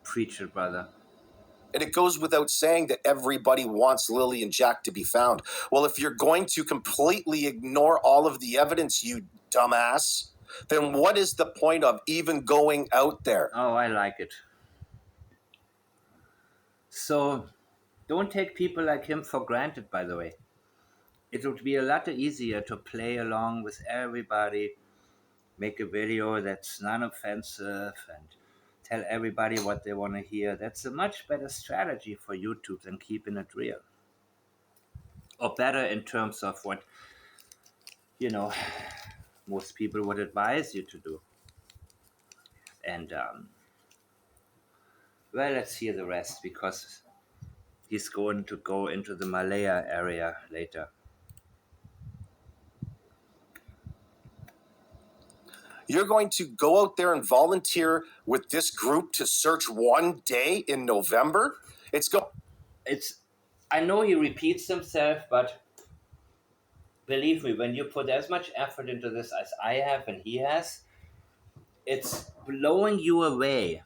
Preach it, brother. And it goes without saying that everybody wants Lily and Jack to be found. Well, if you're going to completely ignore all of the evidence, you dumbass, then what is the point of even going out there? Oh, I like it. So don't take people like him for granted, by the way. It would be a lot easier to play along with everybody, make a video that's non-offensive, and tell everybody what they want to hear. That's a much better strategy for YouTube than keeping it real. or better in terms of what, you know, most people would advise you to do. And well, let's hear the rest because he's going to go into the Malaya area later. You're going to go out there and volunteer with this group to search one day in November? It's I know he repeats himself, but believe me, when you put as much effort into this as I have and he has, it's blowing you away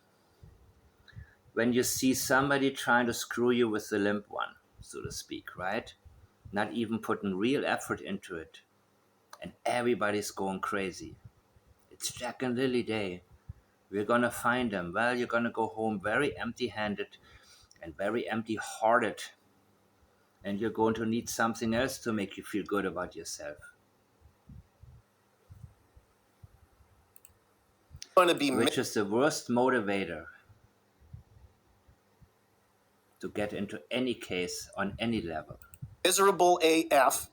when you see somebody trying to screw you with the limp one, so to speak, right? Not even putting real effort into it. And everybody's going crazy. It's Jack and Lily Day. We're gonna find them. Well, you're gonna go home very empty handed and very empty hearted. And you're going to need something else to make you feel good about yourself. Going to be Which is the worst motivator to get into any case on any level. miserable AF.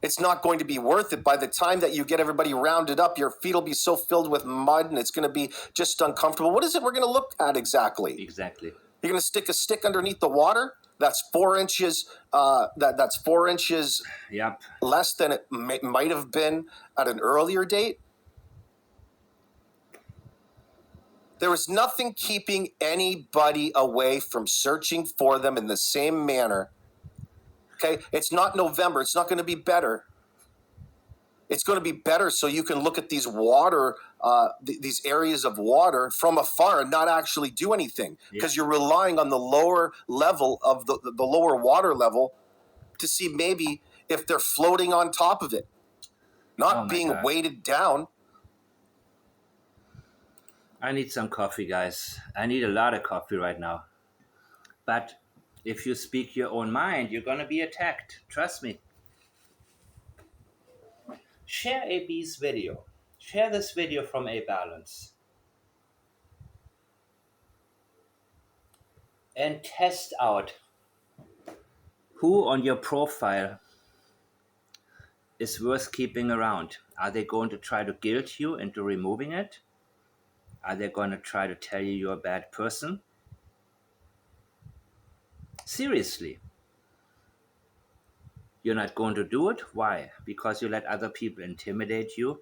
It's not going to be worth it. By the time that you get everybody rounded up, your feet will be so filled with mud and it's going to be just uncomfortable. What is it we're going to look at exactly? Exactly. You're going to stick a stick underneath the water? That's 4 inches. That's 4 inches Yep. less than it might have been at an earlier date. There is nothing keeping anybody away from searching for them in the same manner. Okay, it's not November. It's not going to be better. It's going to be better so you can look at these water, these areas of water from afar and not actually do anything because you're relying on the lower level of the lower water level to see maybe if they're floating on top of it, not being weighted down. I need some coffee, guys. I need a lot of coffee right now. But if you speak your own mind, you're going to be attacked. Trust me. Share AB's video. Share this video from A Balance. And test out who on your profile is worth keeping around. Are they going to try to guilt you into removing it? Are they going to try to tell you you're a bad person? Seriously. You're not going to do it? Why? Because you let other people intimidate you?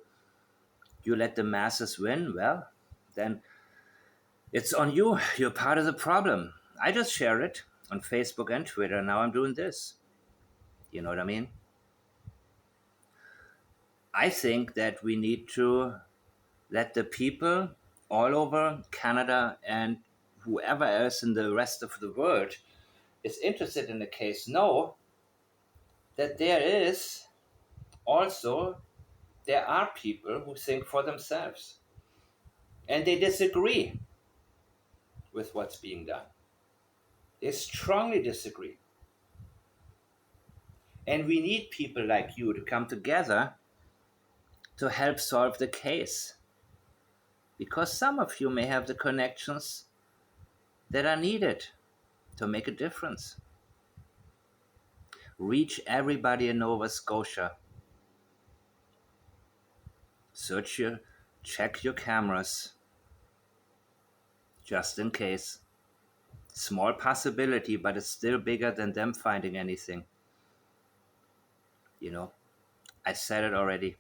You let the masses win? Well, then it's on you. You're part of the problem. I just share it on Facebook and Twitter. Now I'm doing this. You know what I mean? I think that we need to let the people all over Canada and whoever else in the rest of the world is interested in the case know that there are people who think for themselves and they disagree with what's being done. They strongly disagree. And we need people like you to come together to help solve the case. Because some of you may have the connections that are needed to make a difference. Reach everybody in Nova Scotia. Check your cameras, just in case. Small possibility, but it's still bigger than them finding anything. You know, I said it already.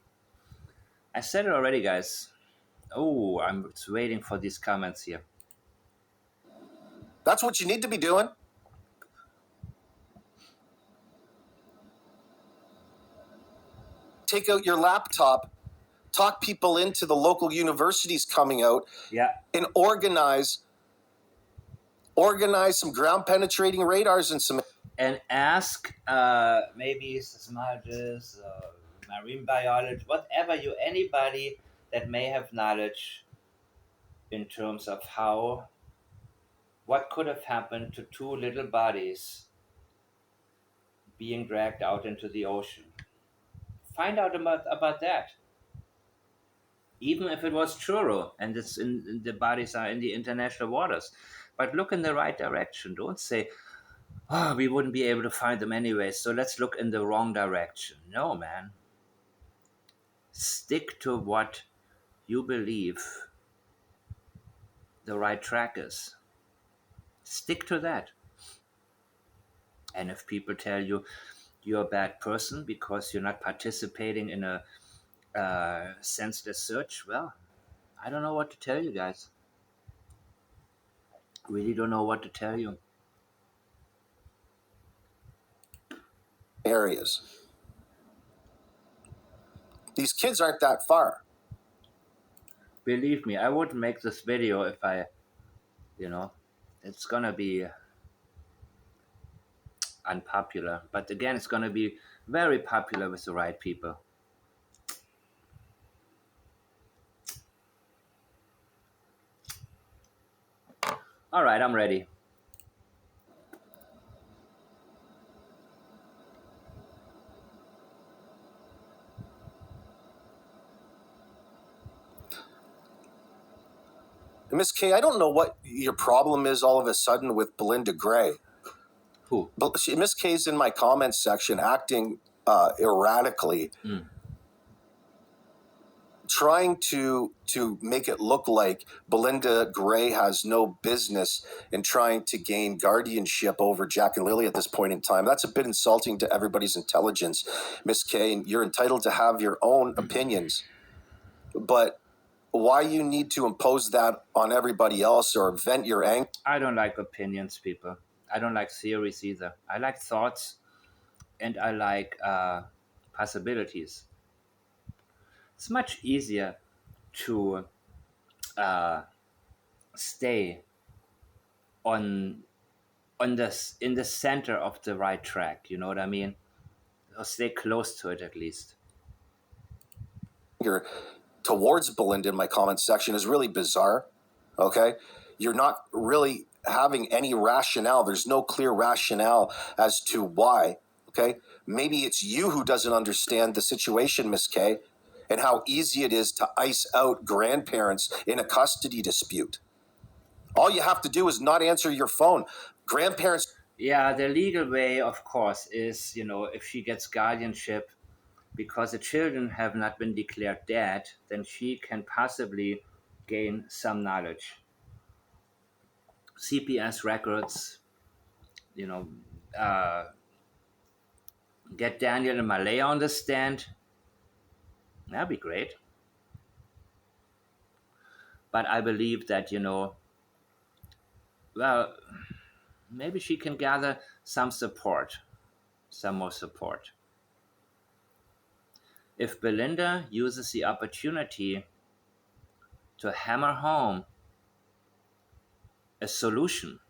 Guys. Oh, I'm waiting for these comments here. That's what you need to be doing. Take out your laptop, talk people into the local universities coming out, and organize some ground penetrating radars and ask maybe seismologists, marine biologists, anybody that may have knowledge in terms of what could have happened to two little bodies being dragged out into the ocean. Find out about that. Even if it was true and the bodies are in the international waters. But look in the right direction. Don't say, we wouldn't be able to find them anyway, so let's look in the wrong direction. No, man. Stick to what you believe the right track is. Stick to that. And if people tell you you're a bad person because you're not participating in a senseless search, well, I don't know what to tell you guys. Really don't know what to tell you. Areas. These kids aren't that far. Believe me, I wouldn't make this video if I, it's gonna be unpopular. But again, it's gonna be very popular with the right people. All right, I'm ready. Miss K, I don't know what your problem is all of a sudden with Belinda Gray. Who? But Miss K's in my comments section acting erratically, trying to make it look like Belinda Gray has no business in trying to gain guardianship over Jack and Lily at this point in time. That's a bit insulting to everybody's intelligence, Miss K. And you're entitled to have your own opinions, but why you need to impose that on everybody else or vent your anger? I don't like opinions, people. I don't like theories either. I like thoughts, and I like possibilities. It's much easier to stay on this in the center of the right track. You know what I mean? Or stay close to it at least. Towards Belinda in my comments section is really bizarre. Okay, you're not really having any rationale. There's no clear rationale as to why. Okay, maybe it's you who doesn't understand the situation, Miss K, and how easy it is to ice out grandparents in a custody dispute. All you have to do is not answer your phone. Grandparents. Yeah, the legal way, of course, is if she gets guardianship because the children have not been declared dead, then she can possibly gain some knowledge. CPS records, you know, uh, get Daniel and Malaya on the stand. That'd be great. But I believe that, well, maybe she can gather some support, some more support. If Belinda uses the opportunity to hammer home a solution,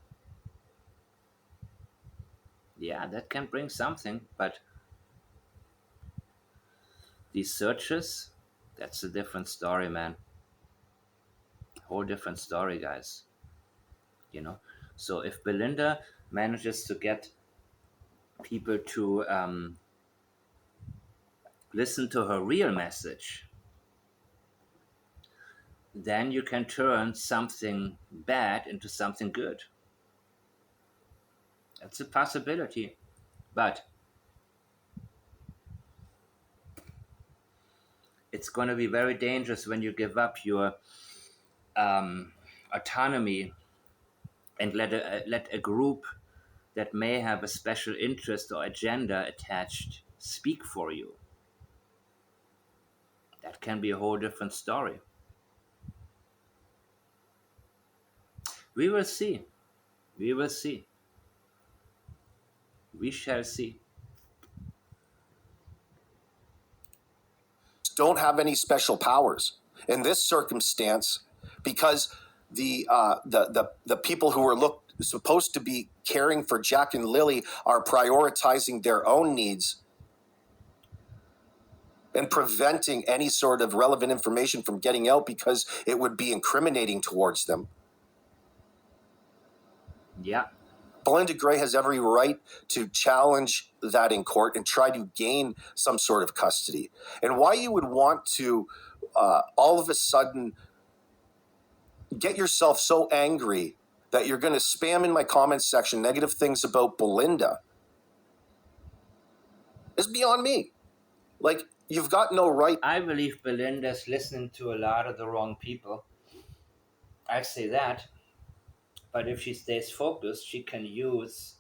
yeah, that can bring something, but these searches, that's a different story, man. Whole different story, guys. So if Belinda manages to get people to listen to her real message, then you can turn something bad into something good. That's a possibility. But it's going to be very dangerous when you give up your autonomy and let a group that may have a special interest or agenda attached speak for you. That can be a whole different story. We will see. We will see. We shall see. Don't have any special powers in this circumstance because the people who are supposed to be caring for Jack and Lily are prioritizing their own needs and preventing any sort of relevant information from getting out because it would be incriminating towards them. Yeah. Belinda Gray has every right to challenge that in court and try to gain some sort of custody. And why you would want to all of a sudden get yourself so angry that you're going to spam in my comments section negative things about Belinda is beyond me. Like, you've got no right. I believe Belinda's listening to a lot of the wrong people. I say that. But if she stays focused, she can use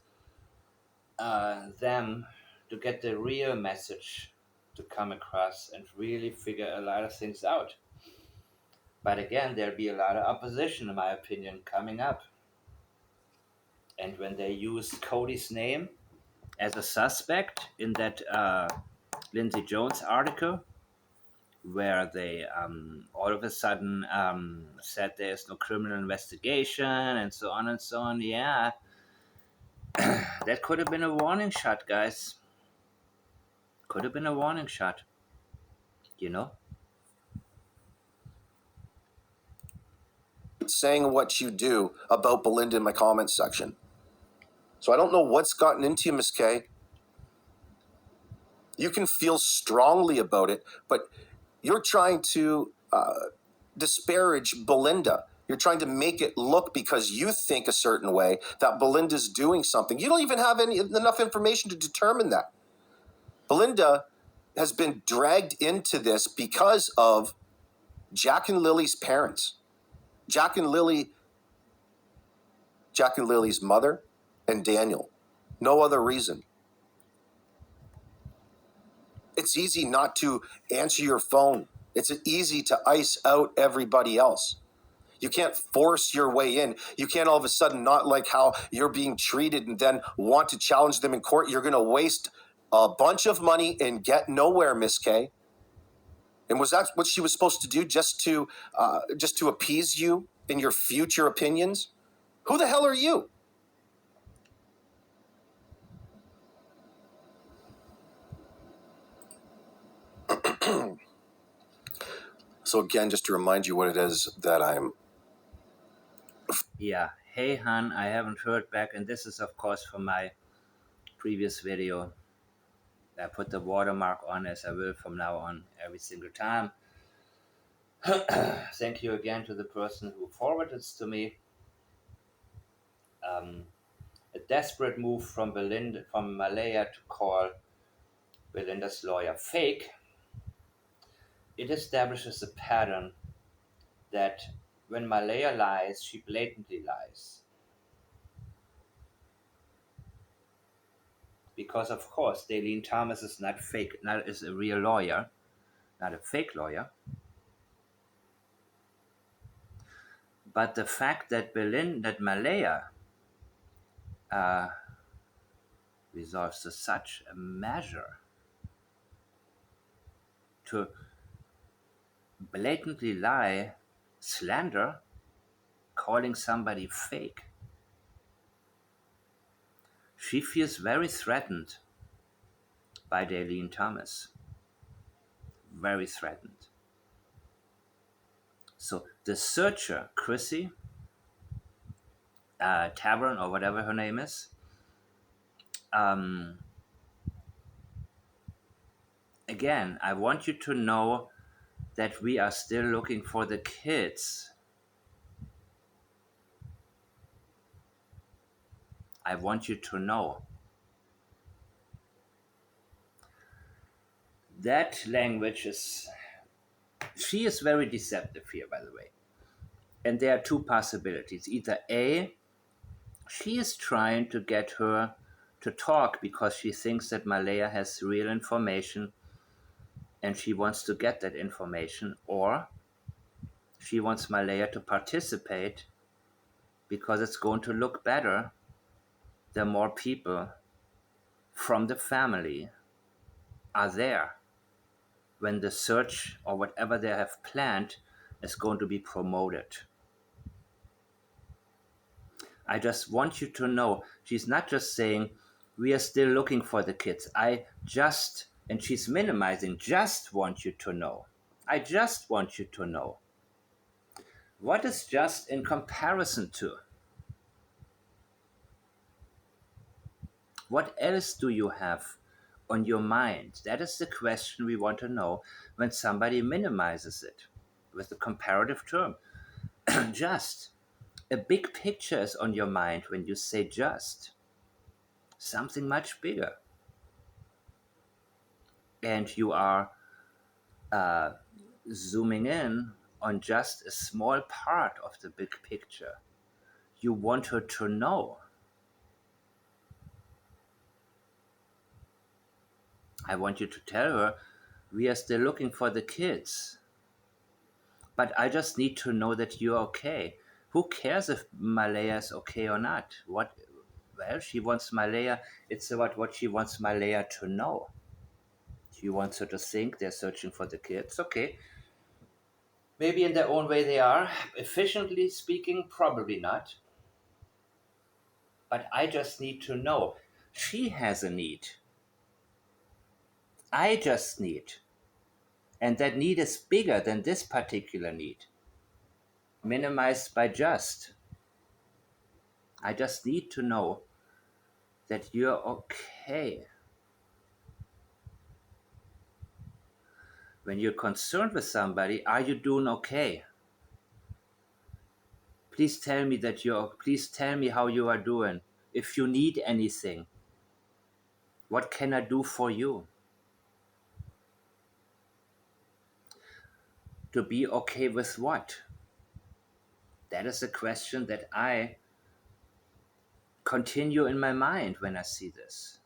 them to get the real message to come across and really figure a lot of things out. But again, there'll be a lot of opposition, in my opinion, coming up. And when they use Cody's name as a suspect in that Lindsay Jones article, where they all of a sudden said there's no criminal investigation and so on and so on, yeah, that could have been a warning shot, guys. Could have been a warning shot, you know? Saying what you do about Belinda in my comments section. So I don't know what's gotten into you, Miss K. You can feel strongly about it, but you're trying to disparage Belinda. You're trying to make it look, because you think a certain way, that Belinda's doing something. You don't even have enough information to determine that. Belinda has been dragged into this because of Jack and Lily's parents. Jack and Lily's mother and Daniel. No other reason. It's easy not to answer your phone. It's easy to ice out everybody else. You can't force your way in. You can't all of a sudden not like how you're being treated and then want to challenge them in court. You're going to waste a bunch of money and get nowhere, Miss K. And was that what she was supposed to do, just to appease you in your future opinions? Who the hell are you? So again, just to remind you what it is that I'm... Yeah. Hey, Han, I haven't heard back, and this is, of course, from my previous video. I put the watermark on, as I will from now on every single time. Thank you again to the person who forwarded this to me. A desperate move from Malaya to call Belinda's lawyer fake. It establishes a pattern that when Malaya lies, she blatantly lies. Because of course, Daleen Thomas is not fake, is a real lawyer, not a fake lawyer. But the fact that Malaya resolves to such a measure to blatantly lie, slander, calling somebody fake, she feels very threatened by Daleen Thomas. Very threatened. So the searcher, Crissy, Tavern, or whatever her name is, again, I want you to know that we are still looking for the kids. I want you to know. That language is... She is very deceptive here, by the way. And there are two possibilities. Either A, she is trying to get her to talk because she thinks that Malaya has real information and she wants to get that information, or she wants Malaya to participate because it's going to look better the more people from the family are there when the search or whatever they have planned is going to be promoted. I just want you to know, she's not just saying, we are still looking for the kids. And she's minimizing, just want you to know. I just want you to know. What is just in comparison to? What else do you have on your mind? That is the question we want to know when somebody minimizes it with the comparative term. Just. A big picture is on your mind when you say just. Something much bigger. And you are uh, zooming in on just a small part of the big picture. You want her to know. I want you to tell her we are still looking for the kids. But I just need to know that you're okay. Who cares if Malaya is okay or not? What? Well, she wants Malaya. It's about what she wants Malaya to know. She wants her to think they're searching for the kids. Okay. Maybe in their own way they are. Efficiently speaking, probably not. But I just need to know. She has a need. I just need. And that need is bigger than this particular need. Minimized by just. I just need to know that you're okay. When you're concerned with somebody, are you doing okay? Please tell me please tell me how you are doing. If you need anything, what can I do for you? To be okay with what? That is a question that I continue in my mind when I see this.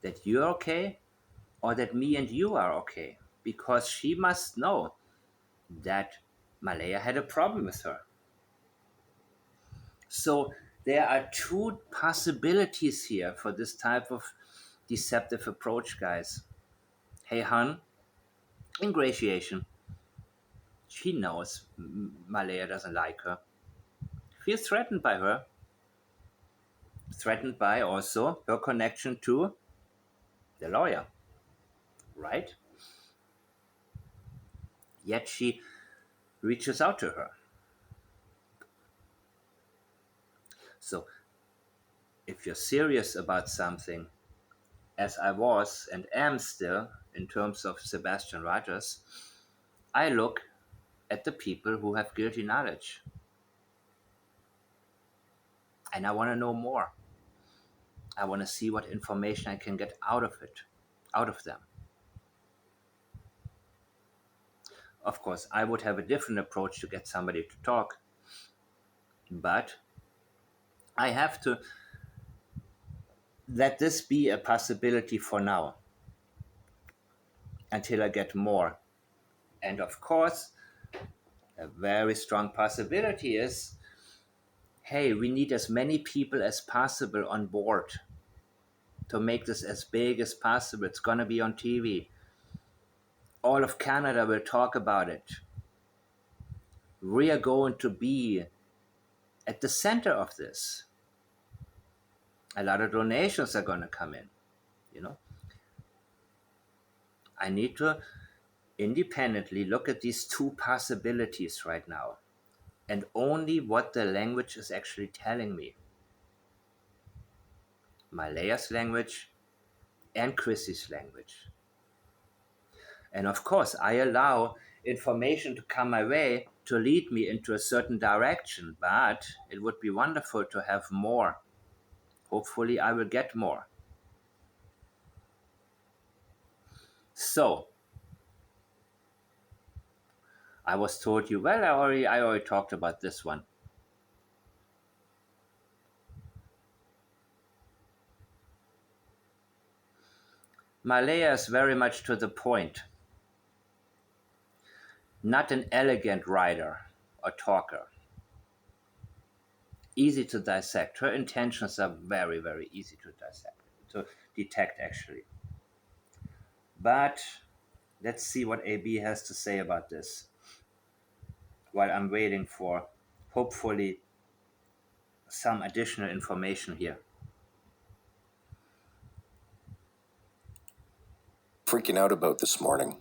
That you're okay, or that me and you are okay. Because she must know that Malaya had a problem with her. So there are two possibilities here for this type of deceptive approach, guys. Hey, hun, ingratiation. She knows Malaya doesn't like her. Feels threatened by her. Threatened by also her connection to the lawyer, right? Yet she reaches out to her. So if you're serious about something, as I was and am still in terms of Sebastian Rogers, I look at the people who have guilty knowledge. And I want to know more. I want to see what information I can get out of them. Of course, I would have a different approach to get somebody to talk, but I have to let this be a possibility for now until I get more. And of course, a very strong possibility is, hey, we need as many people as possible on board to make this as big as possible. It's going to be on TV. All of Canada will talk about it. We are going to be at the center of this. A lot of donations are going to come in, you know. I need to independently look at these two possibilities right now and only what the language is actually telling me. Malaya's language and Crissy's language. And of course, I allow information to come my way to lead me into a certain direction, but it would be wonderful to have more. Hopefully, I will get more. So, I was told you, well, I already talked about this one. Malaya is very much to the point. Not an elegant writer or talker. Easy to dissect. Her intentions are very, very easy to dissect, to detect actually. But let's see what AB has to say about this while I'm waiting for, hopefully, some additional information here. Freaking out about this morning.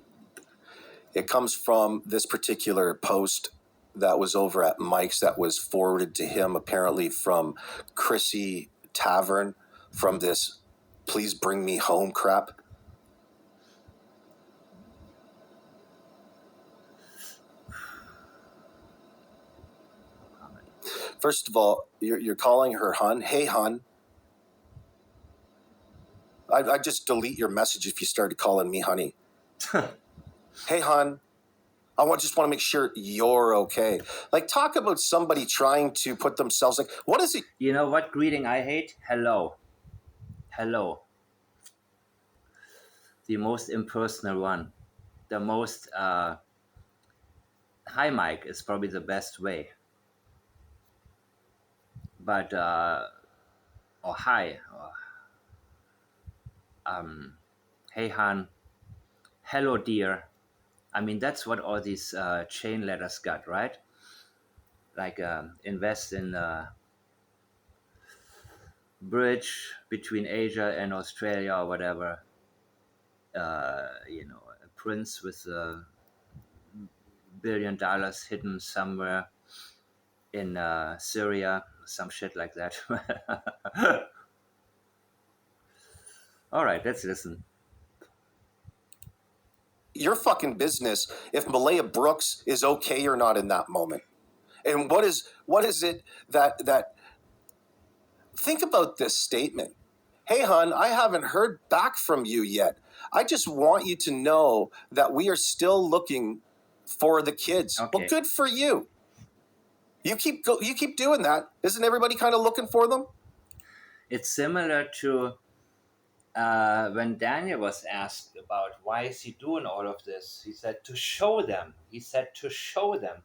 It comes from this particular post that was over at Mike's that was forwarded to him apparently from Crissy Tavern from this "Please Bring Me Home" crap. First of all, you're calling her hun. Hey, hun. I'd just delete your message if you started calling me honey. Hey, hun. Just want to make sure you're okay. Like, talk about somebody trying to put themselves like, what is it? You know what greeting I hate? Hello. Hello. The most impersonal one. The most, hi Mike is probably the best way. But, or hi, or, hey Han, hello dear. I mean, that's what all these chain letters got, right? Like, invest in a bridge between Asia and Australia or whatever. You know, a prince with $1 billion hidden somewhere in Syria, some shit like that. All right, let's listen. Your fucking business if Malaya Brooks is okay or not in that moment. And what is it that think about this statement. Hey, hon, I haven't heard back from you yet. I just want you to know that we are still looking for the kids. Okay. Well, good for you. You keep doing that. Isn't everybody kind of looking for them? It's similar to when Daniel was asked about why is he doing all of this. He said to show them. He said to show them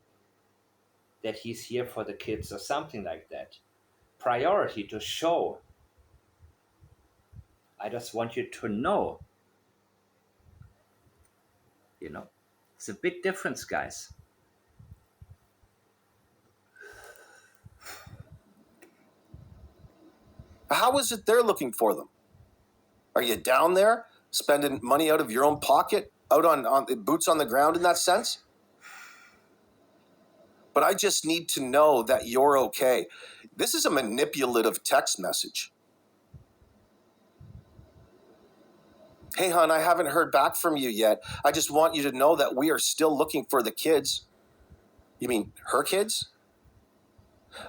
that he's here for the kids or something like that. Priority to show. I just want you to know. You know, it's a big difference, guys. How is it they're looking for them? Are you down there spending money out of your own pocket, out on boots on the ground in that sense? But I just need to know that you're okay. This is a manipulative text message. Hey, hon, I haven't heard back from you yet. I just want you to know that we are still looking for the kids. You mean her kids?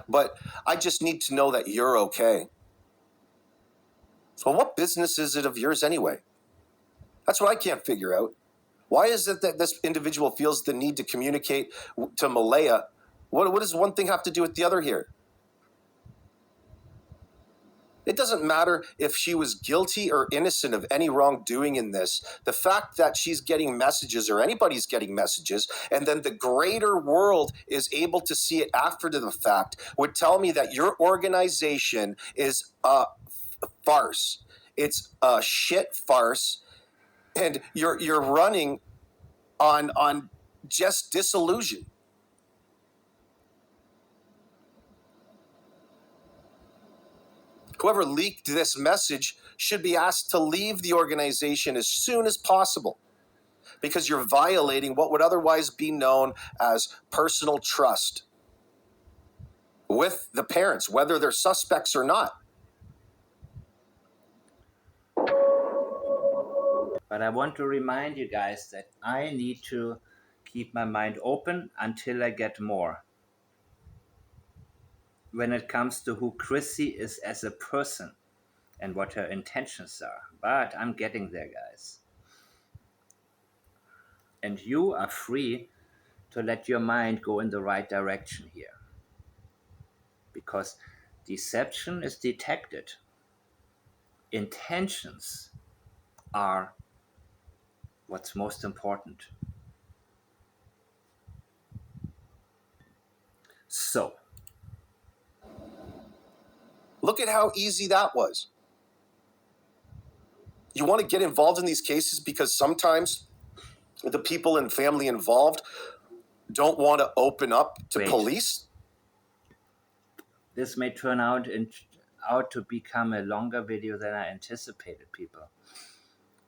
But I just need to know that you're okay. So what business is it of yours anyway? That's what I can't figure out. Why is it that this individual feels the need to communicate to Malaya? What does one thing have to do with the other here? It doesn't matter if she was guilty or innocent of any wrongdoing in this. The fact that she's getting messages or anybody's getting messages and then the greater world is able to see it after the fact would tell me that your organization is a farce. It's a shit farce, and you're running on just disillusion. Whoever leaked this message should be asked to leave the organization as soon as possible because you're violating what would otherwise be known as personal trust with the parents, whether they're suspects or not. But I want to remind you guys that I need to keep my mind open until I get more. When it comes to who Crissy is as a person and what her intentions are. But I'm getting there, guys. And you are free to let your mind go in the right direction here. Because deception is detected. Intentions are what's most important. So, look at how easy that was. You want to get involved in these cases because sometimes the people and family involved don't want to open up to police? This may turn out to become a longer video than I anticipated, people.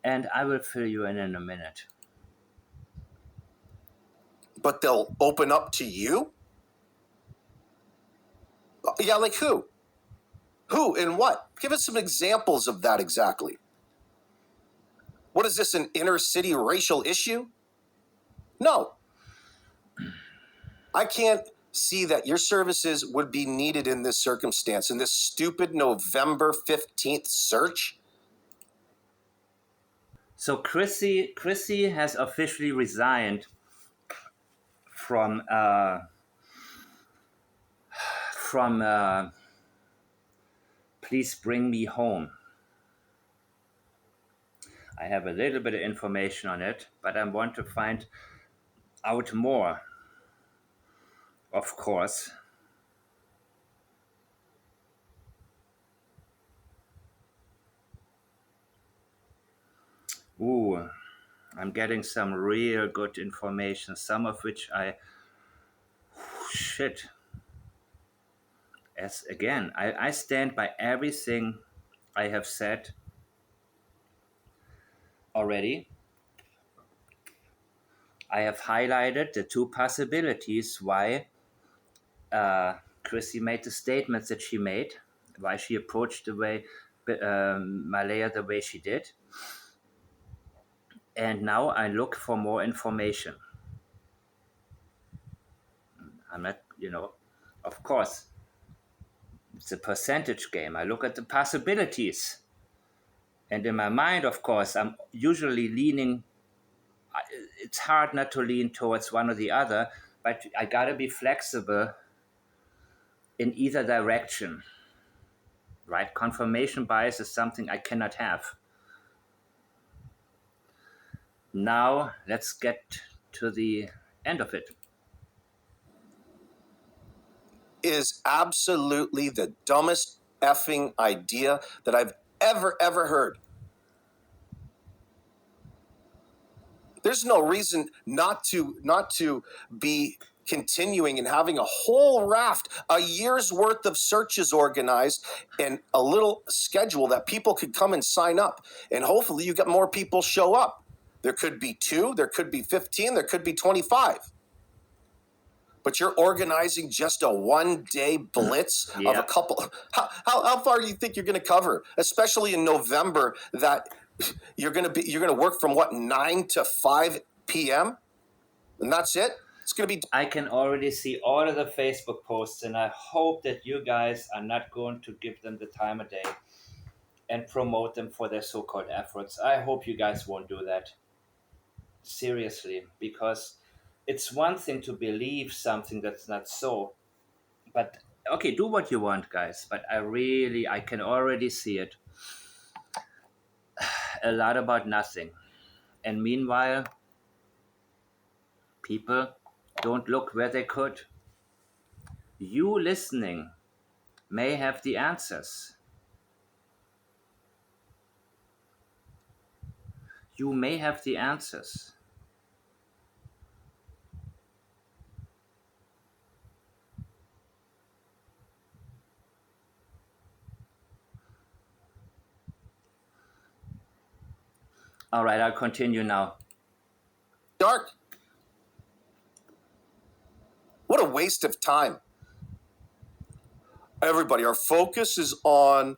And I will fill you in a minute. But they'll open up to you? Yeah, like who? Who and what? Give us some examples of that exactly. What is this, an inner city racial issue? No. I can't see that your services would be needed in this circumstance, in this stupid November 15th search? So Crissy has officially resigned from Please Bring Me Home. I have a little bit of information on it, but I want to find out more, of course. Ooh, I'm getting some real good information, some of which shit. As again, I stand by everything I have said already. I have highlighted the two possibilities why Crissy made the statements that she made, why she approached the way Malaya the way she did. And now I look for more information. I'm not, of course, it's a percentage game. I look at the possibilities. And in my mind, of course, I'm usually leaning, it's hard not to lean towards one or the other, but I gotta be flexible in either direction, right? Confirmation bias is something I cannot have. Now, let's get to the end of it. Is absolutely the dumbest effing idea that I've ever heard. There's no reason not to be continuing and having a whole raft, a year's worth of searches organized, and a little schedule that people could come and sign up. And hopefully you get more people show up. There could be 2, there could be 15, there could be 25. But you're organizing just a one-day blitz of a couple. How far do you think you're going to cover, especially in November? That you're going to work from 9 to 5 p.m. and that's it. It's going to be. I can already see all of the Facebook posts, and I hope that you guys are not going to give them the time of day and promote them for their so-called efforts. I hope you guys won't do that. Seriously, because it's one thing to believe something that's not so, but okay, do what you want, guys, but I can already see it. A lot about nothing. And meanwhile, people don't look where they could. You listening may have the answers. You may have the answers. All right, I'll continue now. Dark. What a waste of time. Everybody, our focus is on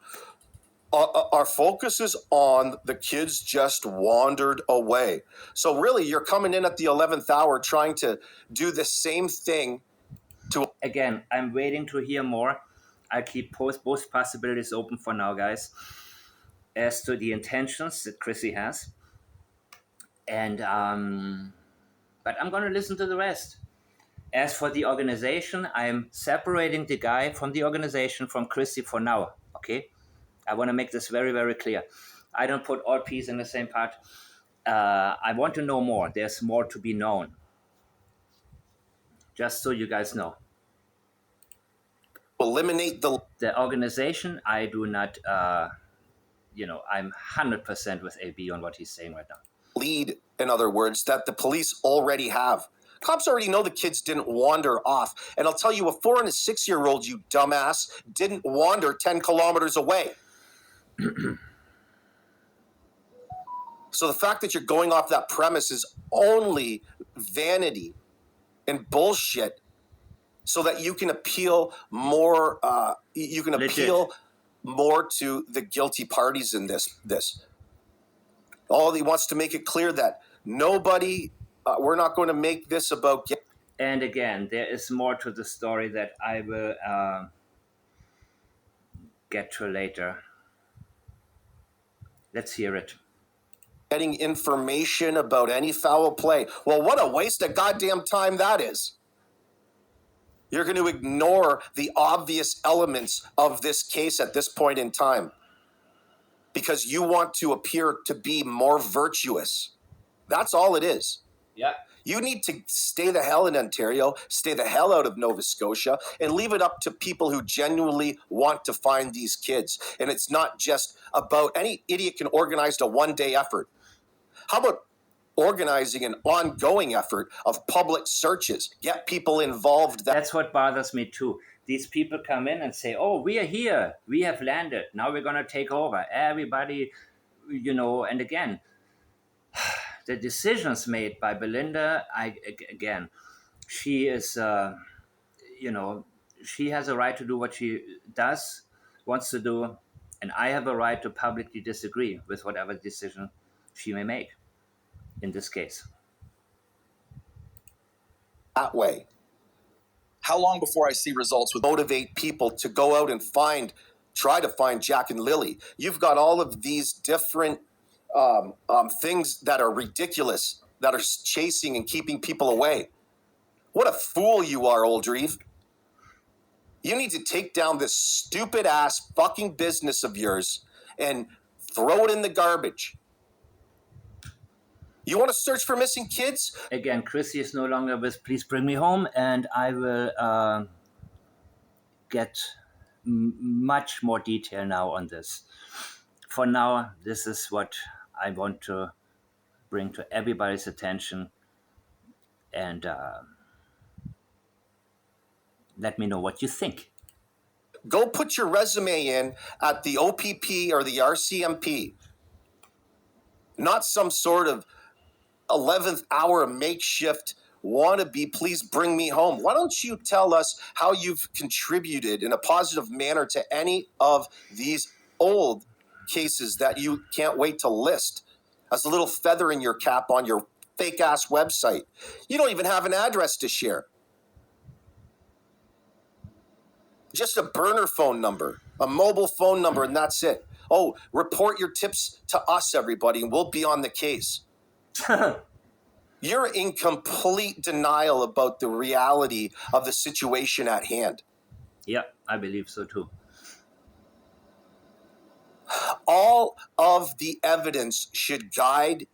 the kids just wandered away. So really, you're coming in at the 11th hour trying to do the same thing. Again, I'm waiting to hear more. I keep both possibilities open for now, guys, as to the intentions that Crissy has. And but I'm going to listen to the rest. As for the organization, I'm separating the guy from the organization from Crissy for now. Okay, I want to make this very, very clear. I don't put all peas in the same pot. I want to know more. There's more to be known. Just so you guys know. Eliminate the organization. I do not. I'm 100% with AB on what he's saying right now. Lead, in other words, that the police already have. Cops already know the kids didn't wander off. And I'll tell you, a 4 and a 6-year-old, you dumbass, didn't wander 10 kilometers away. So the fact that you're going off that premise is only vanity and bullshit so that you can appeal more, appeal more to the guilty parties in this. All he wants to make it clear that nobody, we're not going to make this about And again, there is more to the story that I will get to later. Let's hear it. Getting information about any foul play. Well, what a waste of goddamn time that is. You're going to ignore the obvious elements of this case at this point in time because you want to appear to be more virtuous. That's all it is. Yeah. You need to stay the hell in Ontario, stay the hell out of Nova Scotia, and leave it up to people who genuinely want to find these kids. And it's not just about any idiot can organize a one-day effort. How about organizing an ongoing effort of public searches? Get people involved. That's what bothers me too. These people come in and say, "Oh, we are here. We have landed. Now we're going to take over." Everybody, and again, the decisions made by Belinda, again, she is, she has a right to do what she wants to do, and I have a right to publicly disagree with whatever decision she may make in this case. That way. How long before I see results with Motivate people to go out and try to find Jack and Lily. You've got all of these different things that are ridiculous, that are chasing and keeping people away. What a fool you are, Oldreeve. You need to take down this stupid ass fucking business of yours and throw it in the garbage. You want to search for missing kids? Again, Crissy is no longer with Please Bring Me Home, and I will get much more detail now on this. For now, this is what I want to bring to everybody's attention, and let me know what you think. Go put your resume in at the OPP or the RCMP. Not some sort of 11th hour makeshift wannabe, please bring me home. Why don't you tell us how you've contributed in a positive manner to any of these old cases that you can't wait to list as a little feather in your cap on your fake ass website? You don't even have an address to share. Just a burner phone number, a mobile phone number, and that's it. Oh, report your tips to us, everybody, and we'll be on the case. You're in complete denial about the reality of the situation at hand. Yeah, I believe so too. All of the evidence should guide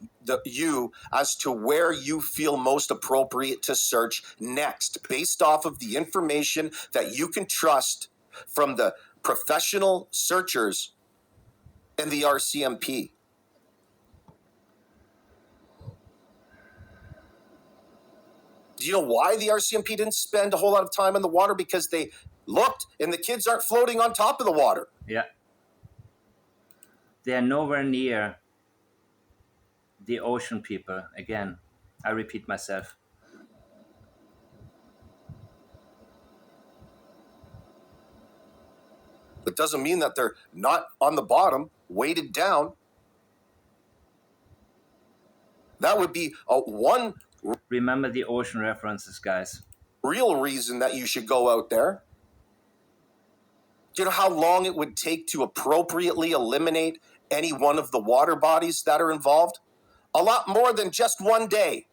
you as to where you feel most appropriate to search next, based off of the information that you can trust from the professional searchers and the RCMP. Do you know why the RCMP didn't spend a whole lot of time in the water? Because they looked and the kids aren't floating on top of the water. Yeah. They're nowhere near the ocean people. Again, I repeat myself. It doesn't mean that they're not on the bottom, weighted down. That would be one Remember the ocean references, guys. real reason that you should go out there. Do you know how long it would take to appropriately eliminate any one of the water bodies that are involved? A lot more than just one day.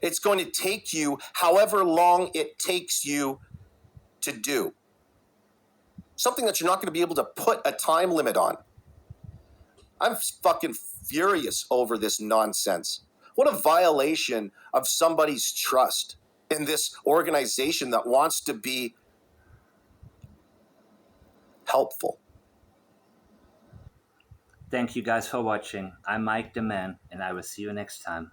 It's going to take you however long it takes you to do. Something that you're not going to be able to put a time limit on. I'm fucking furious over this nonsense. What a violation of somebody's trust in this organization that wants to be helpful. Thank you guys for watching. I'm Mike the Man, and I will see you next time.